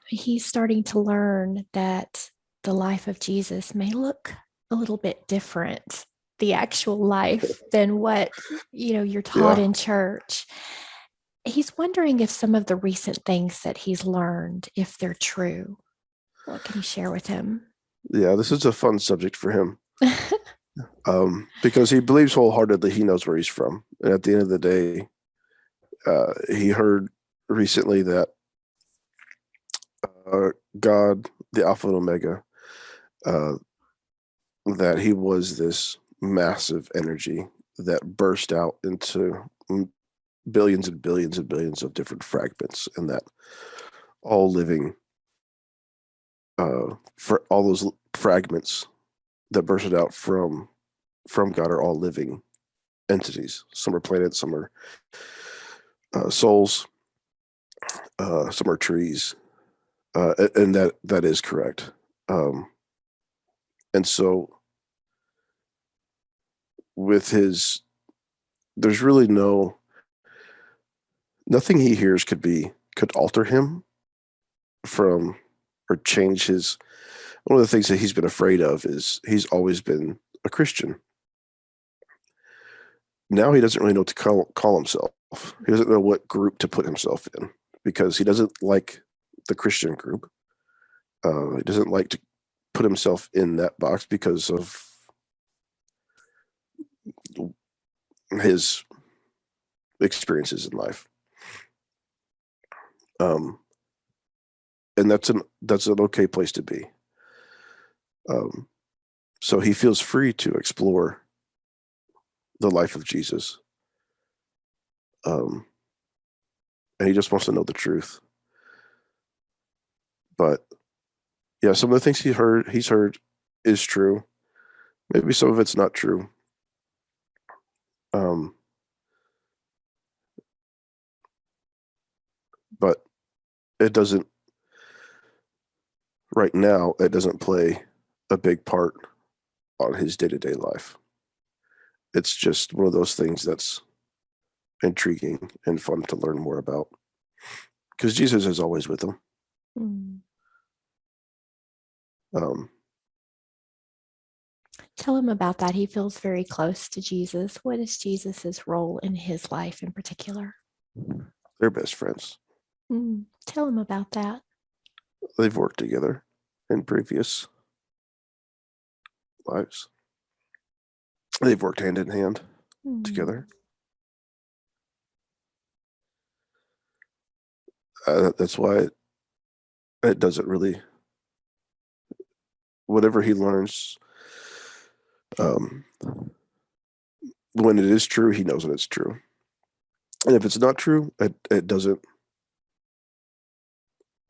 He's starting to learn that the life of Jesus may look a little bit different, the actual life, than what you're taught in church. He's wondering if some of the recent things that he's learned, if they're true. What can you share with him? Yeah, this is a fun subject for him. Because he believes wholeheartedly he knows where he's from. And at the end of the day, he heard recently that God, the Alpha and Omega, that he was this massive energy that burst out into billions and billions and billions of different fragments, and that all living, for all those fragments that bursted out from God are all living entities. Some are planets, some are souls, some are trees, and that is correct. And so, with his, there's really nothing he hears could alter him from or change his. One of the things that he's been afraid of is he's always been a Christian. Now he doesn't really know what to call himself. He doesn't know what group to put himself in because he doesn't like the Christian group. He doesn't like to put himself in that box because of his experiences in life. And that's an okay place to be. So he feels free to explore the life of Jesus. And he just wants to know the truth. But yeah, some of the things he's heard is true. Maybe some of it's not true. But it doesn't, right now, it doesn't play a big part on his day-to-day life. It's just one of those things that's intriguing and fun to learn more about because Jesus is always with him. Tell him about that. He feels very close to Jesus. What is Jesus's role in his life in particular? They're best friends. Tell him about that. They've worked together in previous lives. They've worked hand in hand together. That's why it doesn't really, whatever he learns, when it is true, he knows when it's true. And if it's not true, it doesn't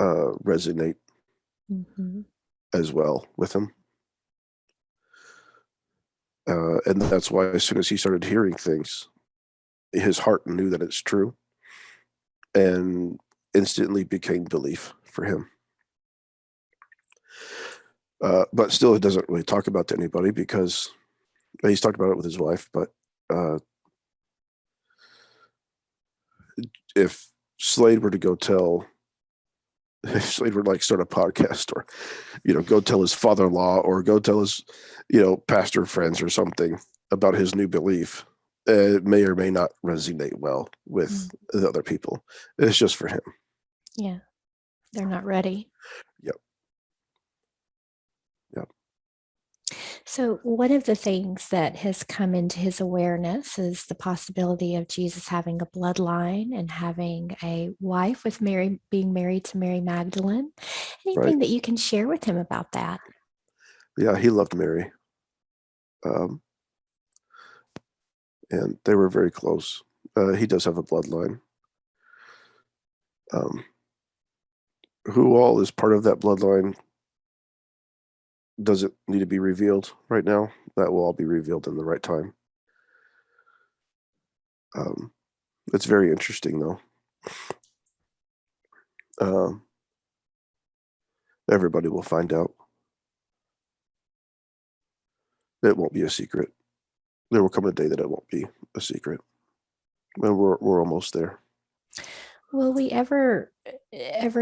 resonate as well with him. And that's why as soon as he started hearing things, his heart knew that it's true and instantly became belief for him. But still, it doesn't really talk about to anybody because He's talked about it with his wife, but if Slade were to go tell, if Slade were to like start a podcast, or go tell his father-in-law, or go tell his pastor friends or something about his new belief, it may or may not resonate well with the other people. It's just for him. Yeah, they're not ready. Yep. So one of the things that has come into his awareness is the possibility of Jesus having a bloodline and having a wife with Mary, being married to Mary Magdalene. Anything Right. that you can share with him about that? Yeah, he loved Mary. And they were very close. He does have a bloodline. Who all is part of that bloodline doesn't need to be revealed right now. That will all be revealed in the right time. It's very interesting, though. Everybody will find out. It won't be a secret. There will come a day that it won't be a secret. And we're almost there. Will we ever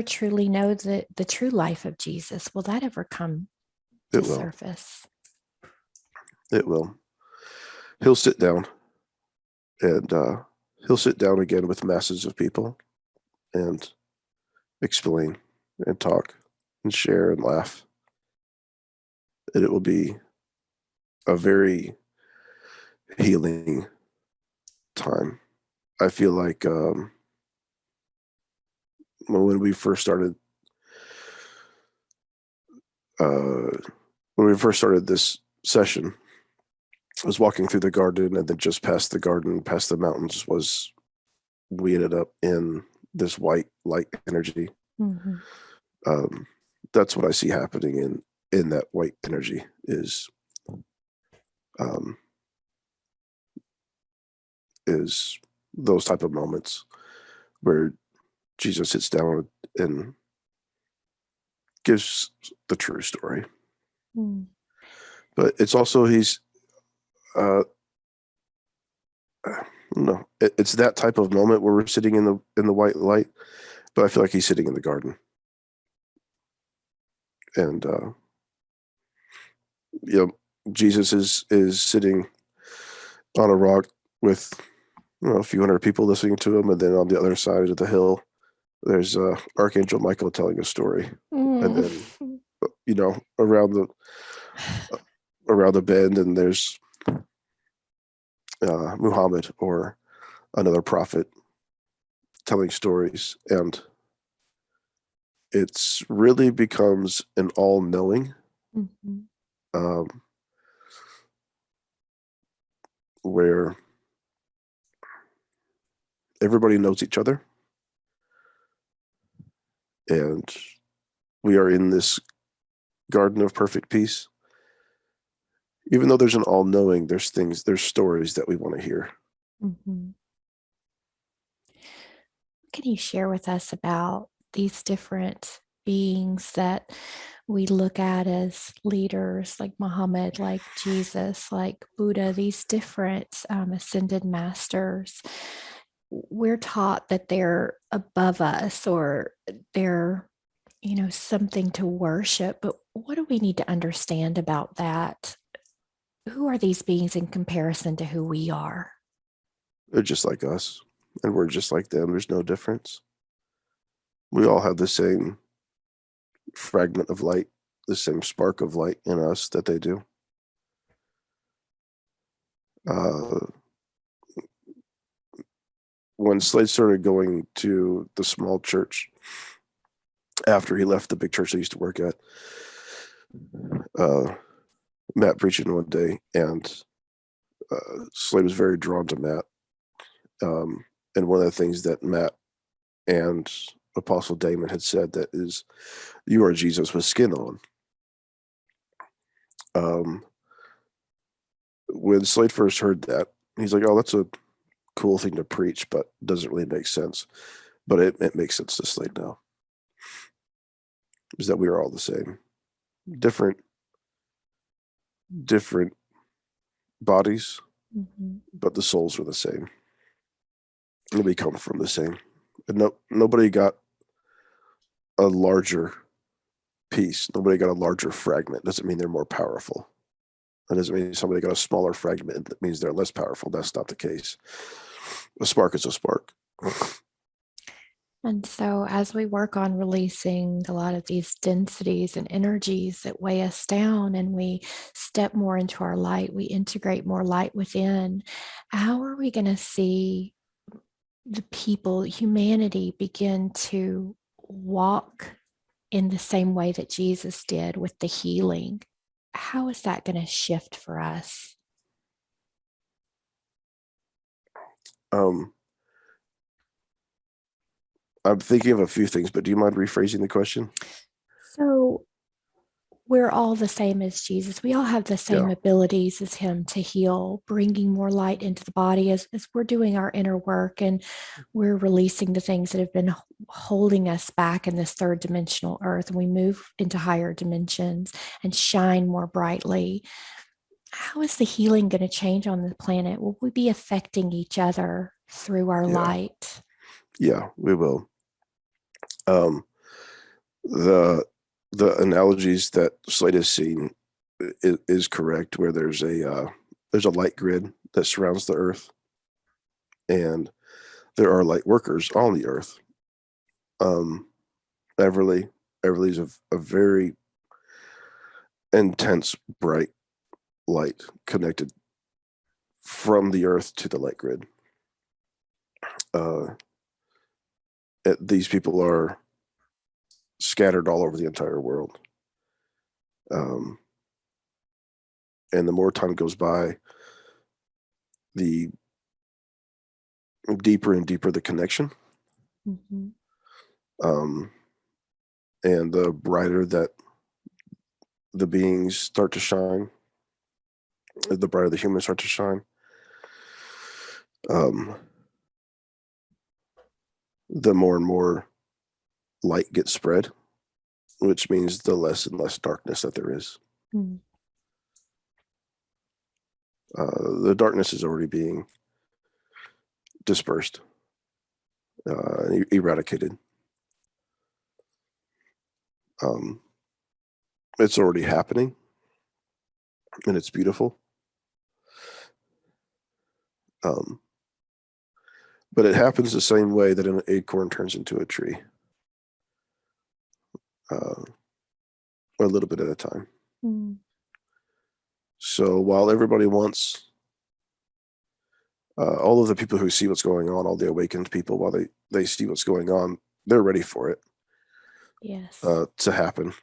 truly know the true life of Jesus? Will that ever come to It will. surface? It will. He'll sit down, and he'll sit down again with masses of people and explain and talk and share and laugh. And it will be a very healing time. I feel like when we first started this session, I was walking through the garden, and then just past the garden, past the mountains, we ended up in this white light energy. That's what I see happening in that white energy is those type of moments where Jesus sits down and gives the true story. But it's also it's that type of moment where we're sitting in the white light, but I feel like he's sitting in the garden. And Jesus is sitting on a rock with a few hundred people listening to him, and then on the other side of the hill, there's Archangel Michael telling a story, and then around the bend, and there's Muhammad or another prophet telling stories, and it's really becomes an all-knowing, where everybody knows each other, and we are in this garden of perfect peace. Even though there's an all-knowing, there's stories that we want to hear. Can you share with us about these different beings that we look at as leaders, like Muhammad, like Jesus, like Buddha, these different ascended masters? We're taught that they're above us, or they're, something to worship, but what do we need to understand about that? Who are these beings in comparison to who we are? They're just like us, and we're just like them. There's no difference. We all have the same fragment of light, the same spark of light in us that they do. When Slade started going to the small church after he left the big church I used to work at, Matt preaching one day, and Slade was very drawn to Matt. And one of the things that Matt and Apostle Damon had said that is, you are Jesus with skin on. When Slade first heard that, he's like, oh, that's a cool thing to preach, but doesn't really make sense. But it makes sense to Slade now. Is that we are all the same. Different bodies, Mhm. but the souls are the same. And we come from the same. And nobody got a larger piece. Nobody got a larger fragment. Doesn't mean they're more powerful. That doesn't mean somebody got a smaller fragment. That means they're less powerful. That's not the case. A spark is a spark. And so, as we work on releasing a lot of these densities and energies that weigh us down, and we step more into our light, we integrate more light within, how are we going to see the people, humanity, begin to walk in the same way that Jesus did with the healing? How is that going to shift for us? Um, I'm thinking of a few things, but do you mind rephrasing the question? So, we're all the same as Jesus. We all have the same Yeah. abilities as him to heal, bringing more light into the body as we're doing our inner work, and we're releasing the things that have been holding us back in this third dimensional earth. And we move into higher dimensions and shine more brightly. How is the healing going to change on the planet? Will we be affecting each other through our Yeah. light? Yeah, we will. Um, the analogies that Slade has seen is correct, where there's a light grid that surrounds the earth, and there are light workers on the earth. Everly's a very intense bright light connected from the earth to the light grid. These people are scattered all over the entire world. And the more time goes by, the deeper and deeper the connection. Mm-hmm. And the brighter that the beings start to shine, the brighter the humans start to shine. The more and more light gets spread, which means the less and less darkness that there is. Mm. The darkness is already being dispersed, eradicated. It's already happening, and it's beautiful. But it happens the same way that an acorn turns into a tree, a little bit at a time. Mm. So while everybody wants, all of the people who see what's going on, all the awakened people, while they see what's going on, they're ready for it. Yes. To happen.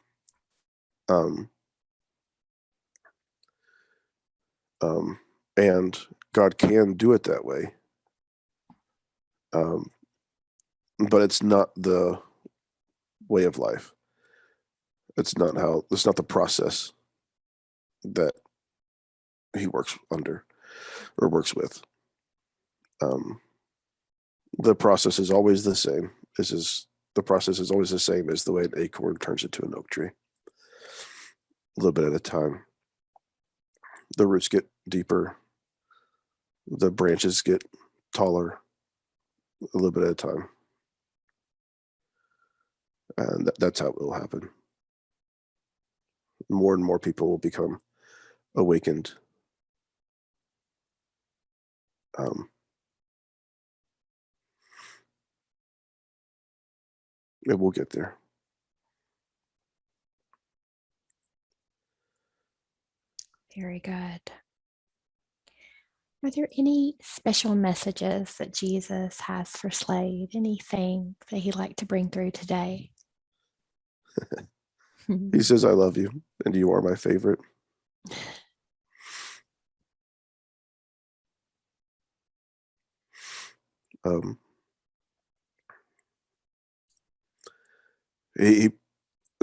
And God can do it that way. But it's not the way of life. It's not the process that he works under or works with. The process is always the same. The process is always the same as the way an acorn turns into an oak tree. A little bit at a time. The roots get deeper. The branches get taller. A little bit at a time. And that's how it will happen. More and more people will become awakened. And we'll get there. Very good. Are there any special messages that Jesus has for Slade? Anything that he'd like to bring through today? He says, I love you, and you are my favorite.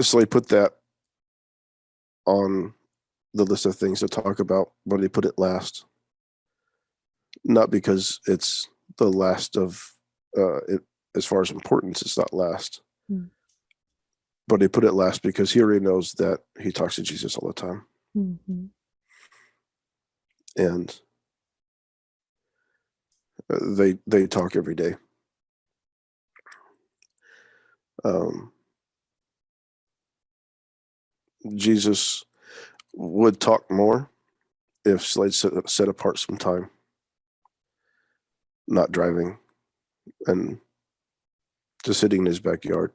So he put that on the list of things to talk about, but he put it last. Not because it's the last of it, as far as importance, it's not last. Mm. But he put it last because he already knows that he talks to Jesus all the time. Mm-hmm. and they talk every day. Jesus would talk more if Slade set apart some time, not driving, and just sitting in his backyard.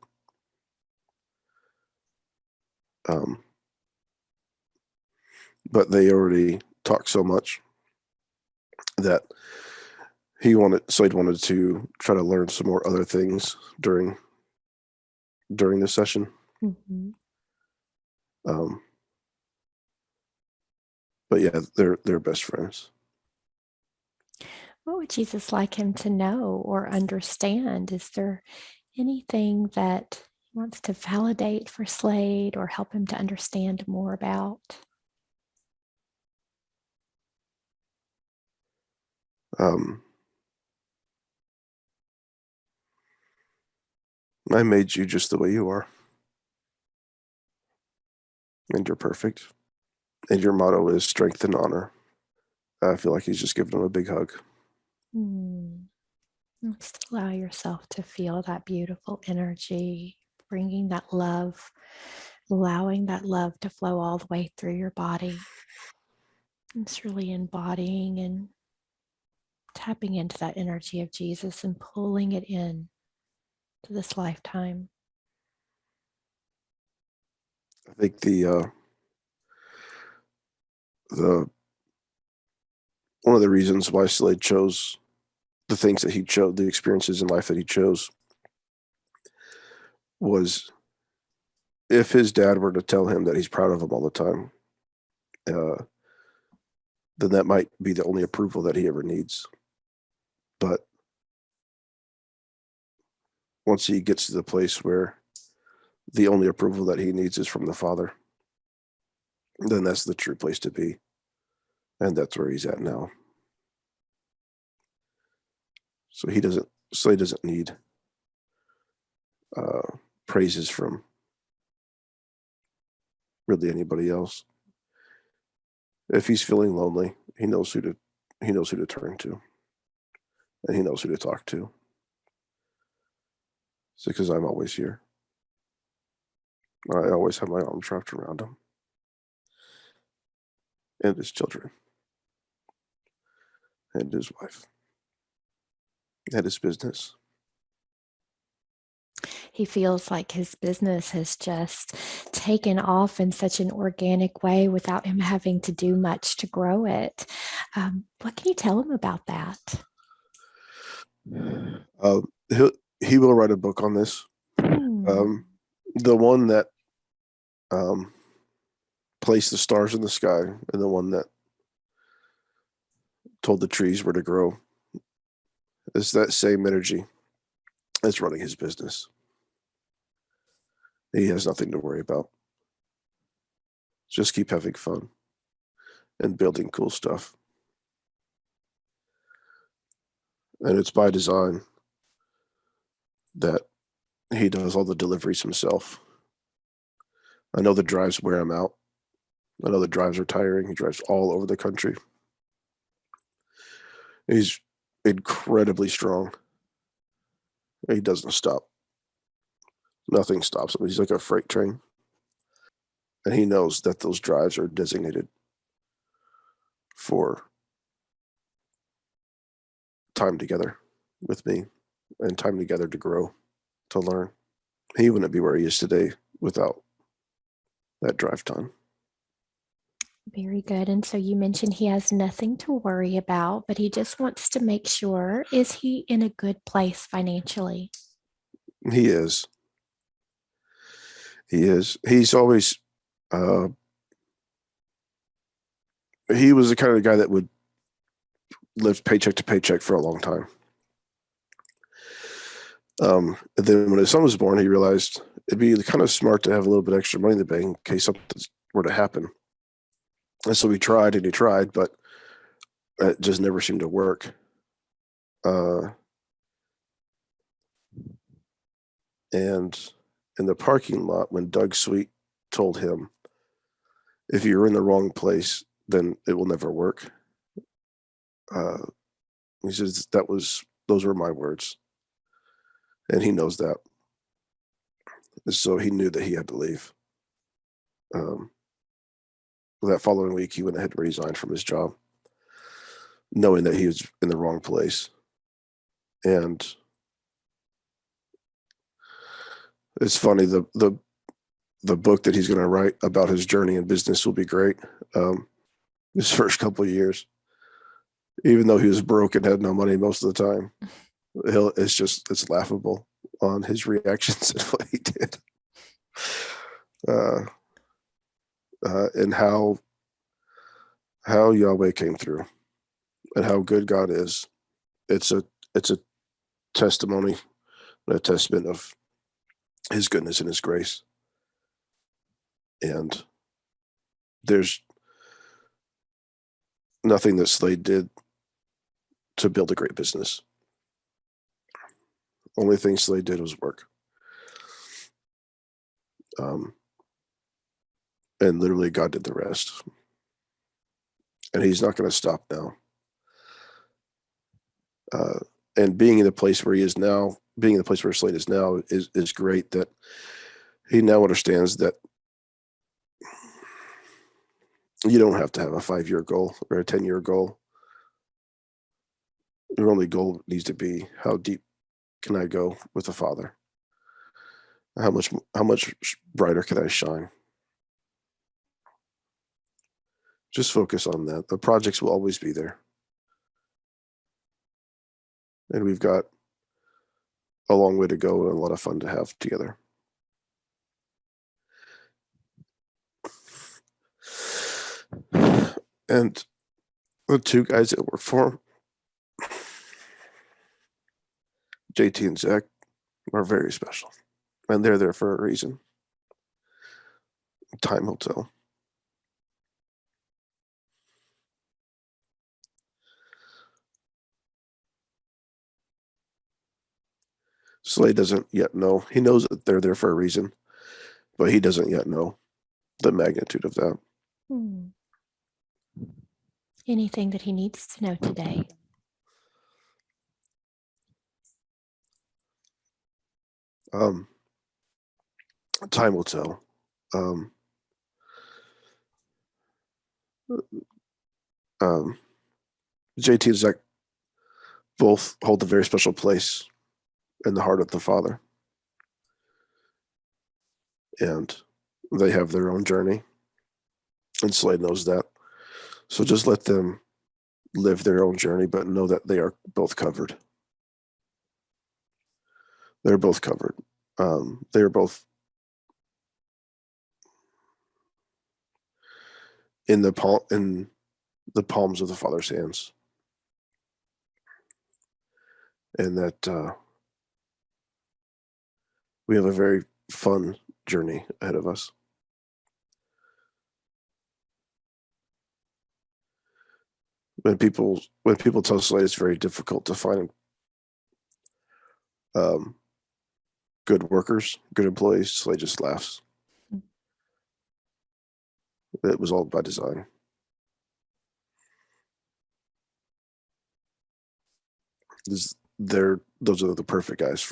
But they already talk so much that Slade wanted to try to learn some more other things during the session. Mm-hmm. But yeah, they're best friends. What would Jesus like him to know or understand? Is there anything that he wants to validate for Slade or help him to understand more about? I made you just the way you are, and you're perfect. And your motto is strength and honor. I feel like he's just giving him a big hug. Just allow yourself to feel that beautiful energy, bringing that love, allowing that love to flow all the way through your body. It's really embodying and tapping into that energy of Jesus and pulling it in to this lifetime. I think the one of the reasons why Slade chose the things that he chose, the experiences in life that he chose, was if his dad were to tell him that he's proud of him all the time, then that might be the only approval that he ever needs. But once he gets to the place where the only approval that he needs is from the Father, then that's the true place to be. And that's where he's at now. So Slade doesn't need praises from really anybody else. If he's feeling lonely, he knows who to turn to, and he knows who to talk to. It's because I'm always here. I always have my arms wrapped around him and his children and his wife and his business. He feels like his business has just taken off in such an organic way without him having to do much to grow it. What can you tell him about that? He will write a book on this. The one that placed the stars in the sky and the one that told the trees where to grow is that same energy that's running his business. He has nothing to worry about. Just keep having fun and building cool stuff. And it's by design that he does all the deliveries himself. I know the drives wear him out. I know the drives are tiring. He drives all over the country. He's incredibly strong. He doesn't stop. Nothing stops him. He's like a freight train. And he knows that those drives are designated for time together with me and time together to grow, to learn. He wouldn't be where he is today without that drive time. Very good. And so you mentioned he has nothing to worry about, but he just wants to make sure, is he in a good place financially? He is. He is. He's always, he was the kind of guy that would live paycheck to paycheck for a long time. And then when his son was born, he realized it'd be kind of smart to have a little bit extra money in the bank in case something were to happen. And so he tried and he tried, but it just never seemed to work. And in the parking lot, when Doug Sweet told him, if you're in the wrong place, then it will never work, He says those were my words, and he knows that. So he knew that he had to leave. That following week, he went ahead and resigned from his job, knowing that he was in the wrong place. And it's funny, the book that he's going to write about his journey in business will be great. His first couple of years, even though he was broke and had no money most of the time, it's laughable on his reactions and what he did, and how Yahweh came through, and how good God is. It's a testimony, a testament of his goodness and his grace. And there's nothing that Slade did to build a great business. Only thing Slade did was work. And literally God did the rest. And he's not going to stop now. And being in the place where he is now, being in the place where Slade is now is great, that he now understands that you don't have to have a 5-year goal or a 10-year goal. Your only goal needs to be, how deep can I go with the Father? How much brighter can I shine? Just focus on that. The projects will always be there. And we've got a long way to go and a lot of fun to have together. And the two guys that work for him, JT and Zach, are very special. And they're there for a reason. Time will tell. Slade doesn't yet know. He knows that they're there for a reason, but he doesn't yet know the magnitude of that. Anything that he needs to know today? Time will tell. JT and Zach both hold a very special place in the heart of the Father. And they have their own journey. And Slade knows that. So just let them live their own journey, but know that they are both covered. They're both covered. They are both in the palms of the Father's hands. And that we have a very fun journey ahead of us. When people tell Slade it's very difficult to find good workers, good employees, Slade just laughs. It was all by design. Those are the perfect guys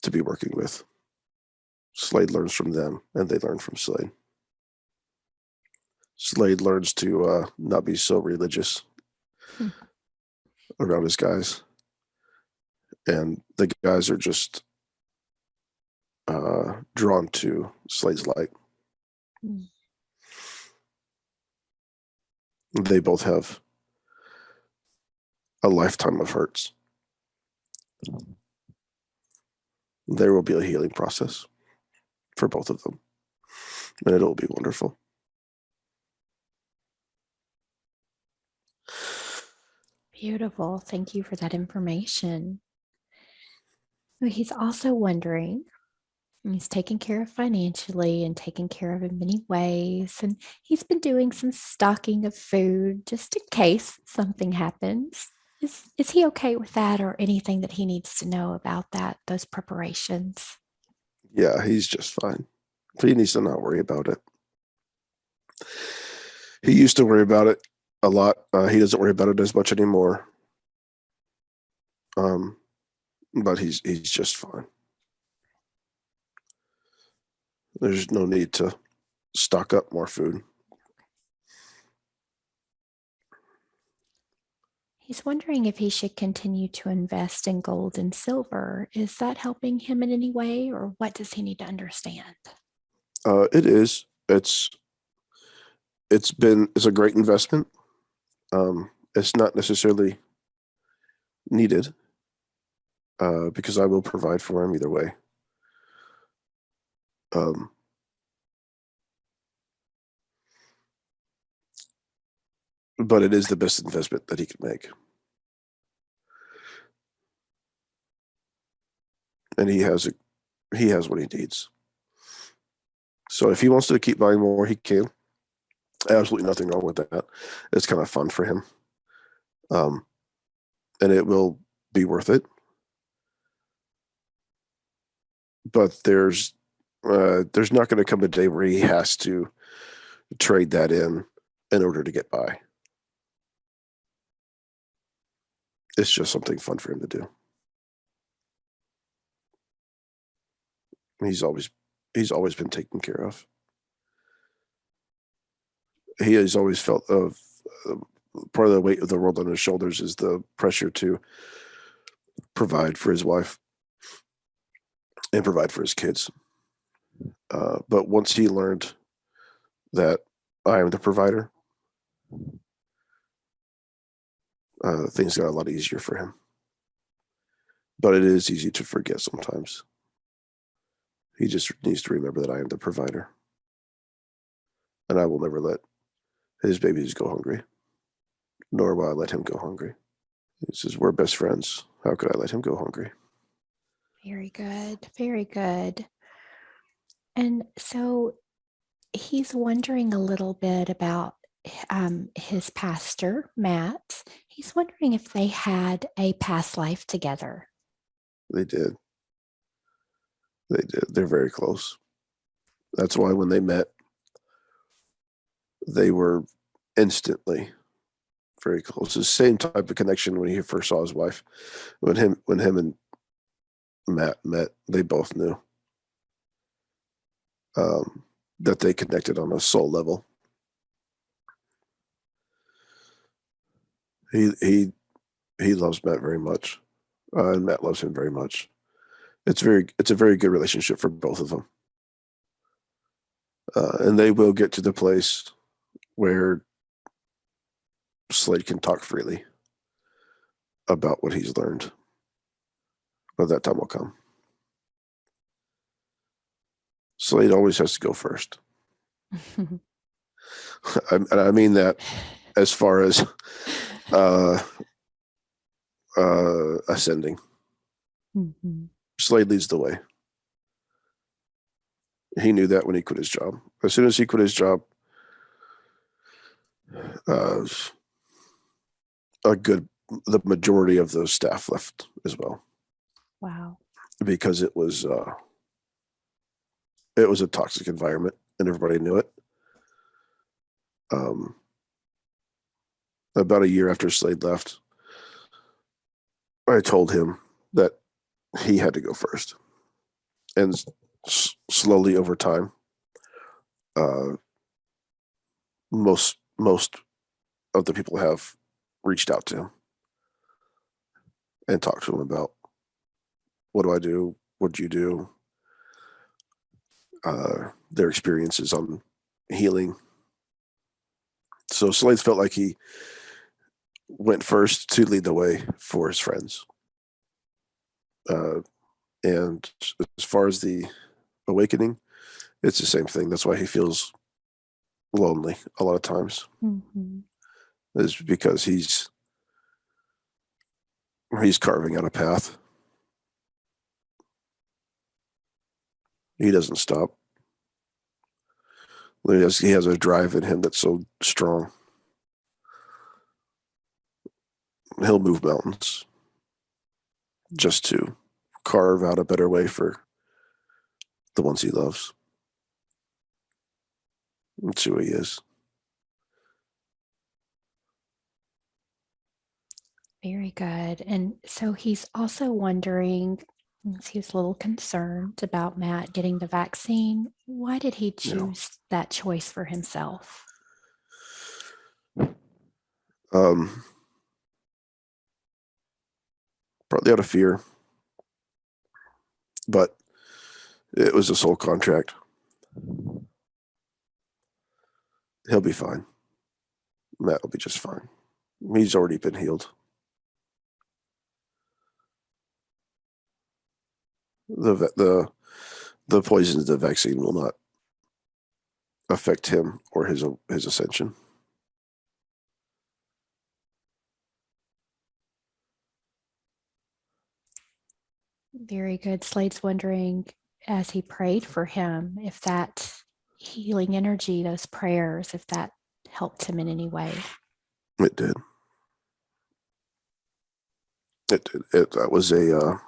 to be working with. Slade learns from them, and they learn from Slade. Slade learns to not be so religious around his guys, and the guys are just drawn to Slade's light. They both have a lifetime of hurts. There will be a healing process for both of them, and it'll be wonderful. Beautiful. Thank you for that information. He's also wondering, he's taken care of financially and taken care of in many ways. And he's been doing some stocking of food just in case something happens. Is he okay with that, or anything that he needs to know about those preparations? Yeah, he's just fine. He needs to not worry about it. He used to worry about it a lot. He doesn't worry about it as much anymore. But he's just fine. There's no need to stock up more food. He's wondering if he should continue to invest in gold and silver. Is that helping him in any way, or what does he need to understand? It is. It's a great investment. It's not necessarily needed because I will provide for him either way. But it is the best investment that he could make. And he has what he needs. So if he wants to keep buying more, he can. Absolutely nothing wrong with that. It's kind of fun for him. And it will be worth it. But there's not going to come a day where he has to trade that in order to get by. It's just something fun for him to do. He's always been taken care of. He has always felt part of the weight of the world on his shoulders is the pressure to provide for his wife and provide for his kids. But once he learned that I am the provider, things got a lot easier for him. But it is easy to forget sometimes. He just needs to remember that I am the provider. And I will never let his babies go hungry, nor will I let him go hungry. He says, we're best friends. How could I let him go hungry? Very good. Very good. And so he's wondering a little bit about his pastor, Matt. He's wondering if they had a past life together. They did. They're very close. That's why when they met, they were instantly very close. The same type of connection when he first saw his wife. When him and Matt met, they both knew that they connected on a soul level. He loves Matt very much, and Matt loves him very much. It's a very good relationship for both of them, and they will get to the place where Slade can talk freely about what he's learned. But that time will come. Slade always has to go first. And I mean that as far as ascending. Mm-hmm. Slade leads the way. He knew that when he quit his job. As soon as he quit his job, the majority of the staff left as well. Wow. Because it was a toxic environment and everybody knew it. About a year after Slade left, I told him that he had to go first. And slowly over time, most of the people have reached out to him and talked to him about, what do I do? What do you do? Their experiences on healing. So Slade felt like he went first to lead the way for his friends. And as far as the awakening, it's the same thing. That's why he feels lonely a lot of times. Mm-hmm. Is because he's carving out a path. He doesn't stop. He has a drive in him that's so strong. He'll move mountains just to carve out a better way for the ones he loves. That's who he is. Very good. And so he's also wondering, he was a little concerned about Matt getting the vaccine. Why did he You know, choose that choice for himself? um, probably out of fear, but it was a soul contract. He'll be fine. Matt will be just fine. He's already been healed. The poisons of the vaccine will not affect him or his ascension. Very good. Slade's wondering, as he prayed for him, if that healing energy, those prayers, if that helped him in any way. It did. It did. That was a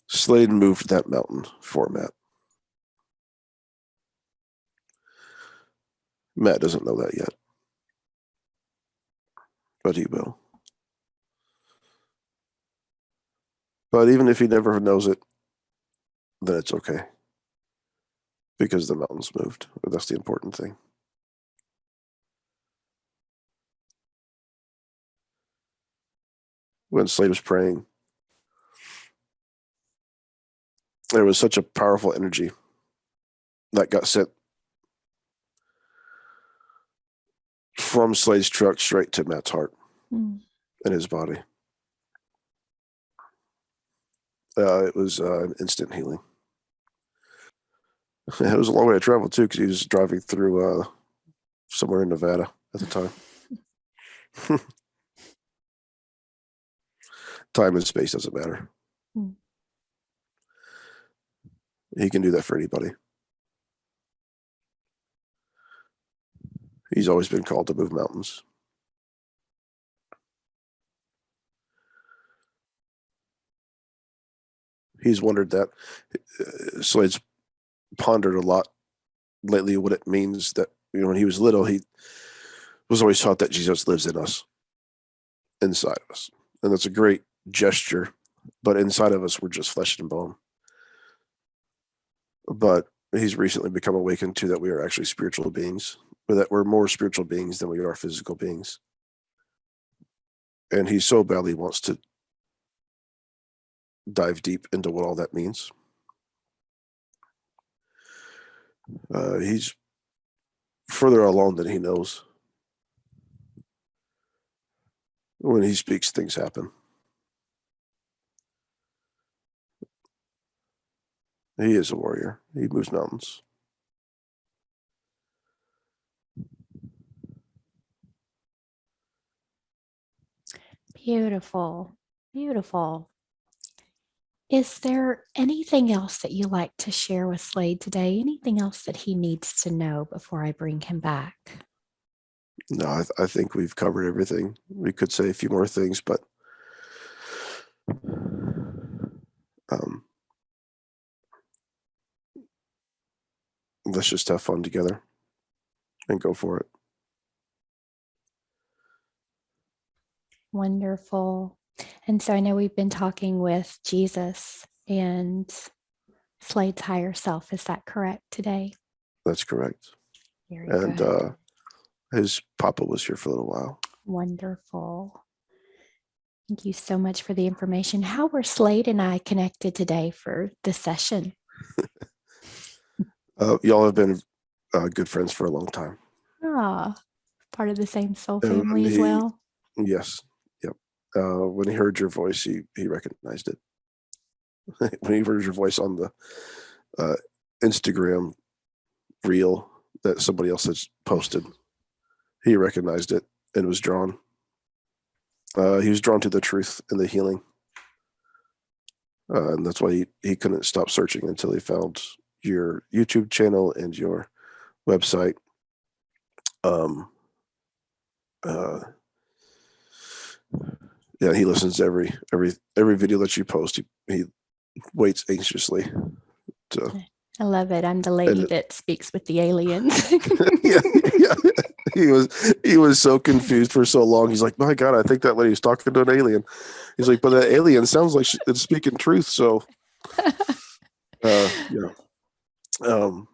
Slade moved that mountain for Matt. Matt doesn't know that yet, but he will. But even if he never knows it, then it's okay, because the mountain's moved. That's the important thing. When Slade was praying, there was such a powerful energy that got sent from Slade's truck straight to Matt's heart and his body. It was an instant healing. It was a long way to travel too, because he was driving through somewhere in Nevada at the time. Time and space doesn't matter. He can do that for anybody. He's always been called to move mountains. He's wondered that. Slade's pondered a lot lately what it means that, when he was little, he was always taught that Jesus lives in us, inside of us. And that's a great gesture, but inside of us, we're just flesh and bone. But he's recently become awakened to that we are actually spiritual beings, or that we're more spiritual beings than we are physical beings. And he so badly wants to dive deep into what all that means. He's further along than he knows. When he speaks, things happen. He is a warrior. He moves mountains. Beautiful. Beautiful. Is there anything else that you like to share with Slade today? Anything else that he needs to know before I bring him back? No, I think we've covered everything. We could say a few more things, but let's just have fun together and go for it. Wonderful. And so I know we've been talking with Jesus and Slade's higher self. Is that correct today? That's correct. Very And good. his papa was here for a little while. Wonderful. Thank you so much for the information. How were Slade and I connected today for this session? Y'all have been good friends for a long time. Ah, part of the same soul And family as well. Yes, yep. When he heard your voice, he recognized it. When he heard your voice on the Instagram reel that somebody else has posted, he recognized it and was drawn. He was drawn to the truth and the healing. And that's why he couldn't stop searching until he found your YouTube channel and your website. Yeah, he listens to every video that you post. He waits anxiously to I love it. I'm the lady And that speaks with the aliens. yeah, yeah. He was so confused for so long. He's like, my God, I think that lady's talking to an alien. He's like, but that alien sounds like it's speaking truth. So, yeah, um,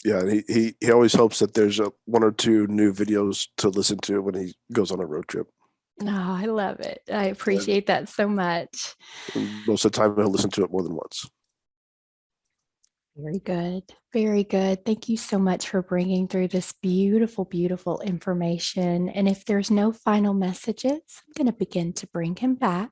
yeah. And he always hopes that there's one or two new videos to listen to when he goes on a road trip. Oh, I love it. I And appreciate that so much. most of the time, he'll listen to it more than once. Very good. Very good. Thank you so much for bringing through this beautiful, beautiful information. And if there's no final messages, I'm going to begin to bring him back.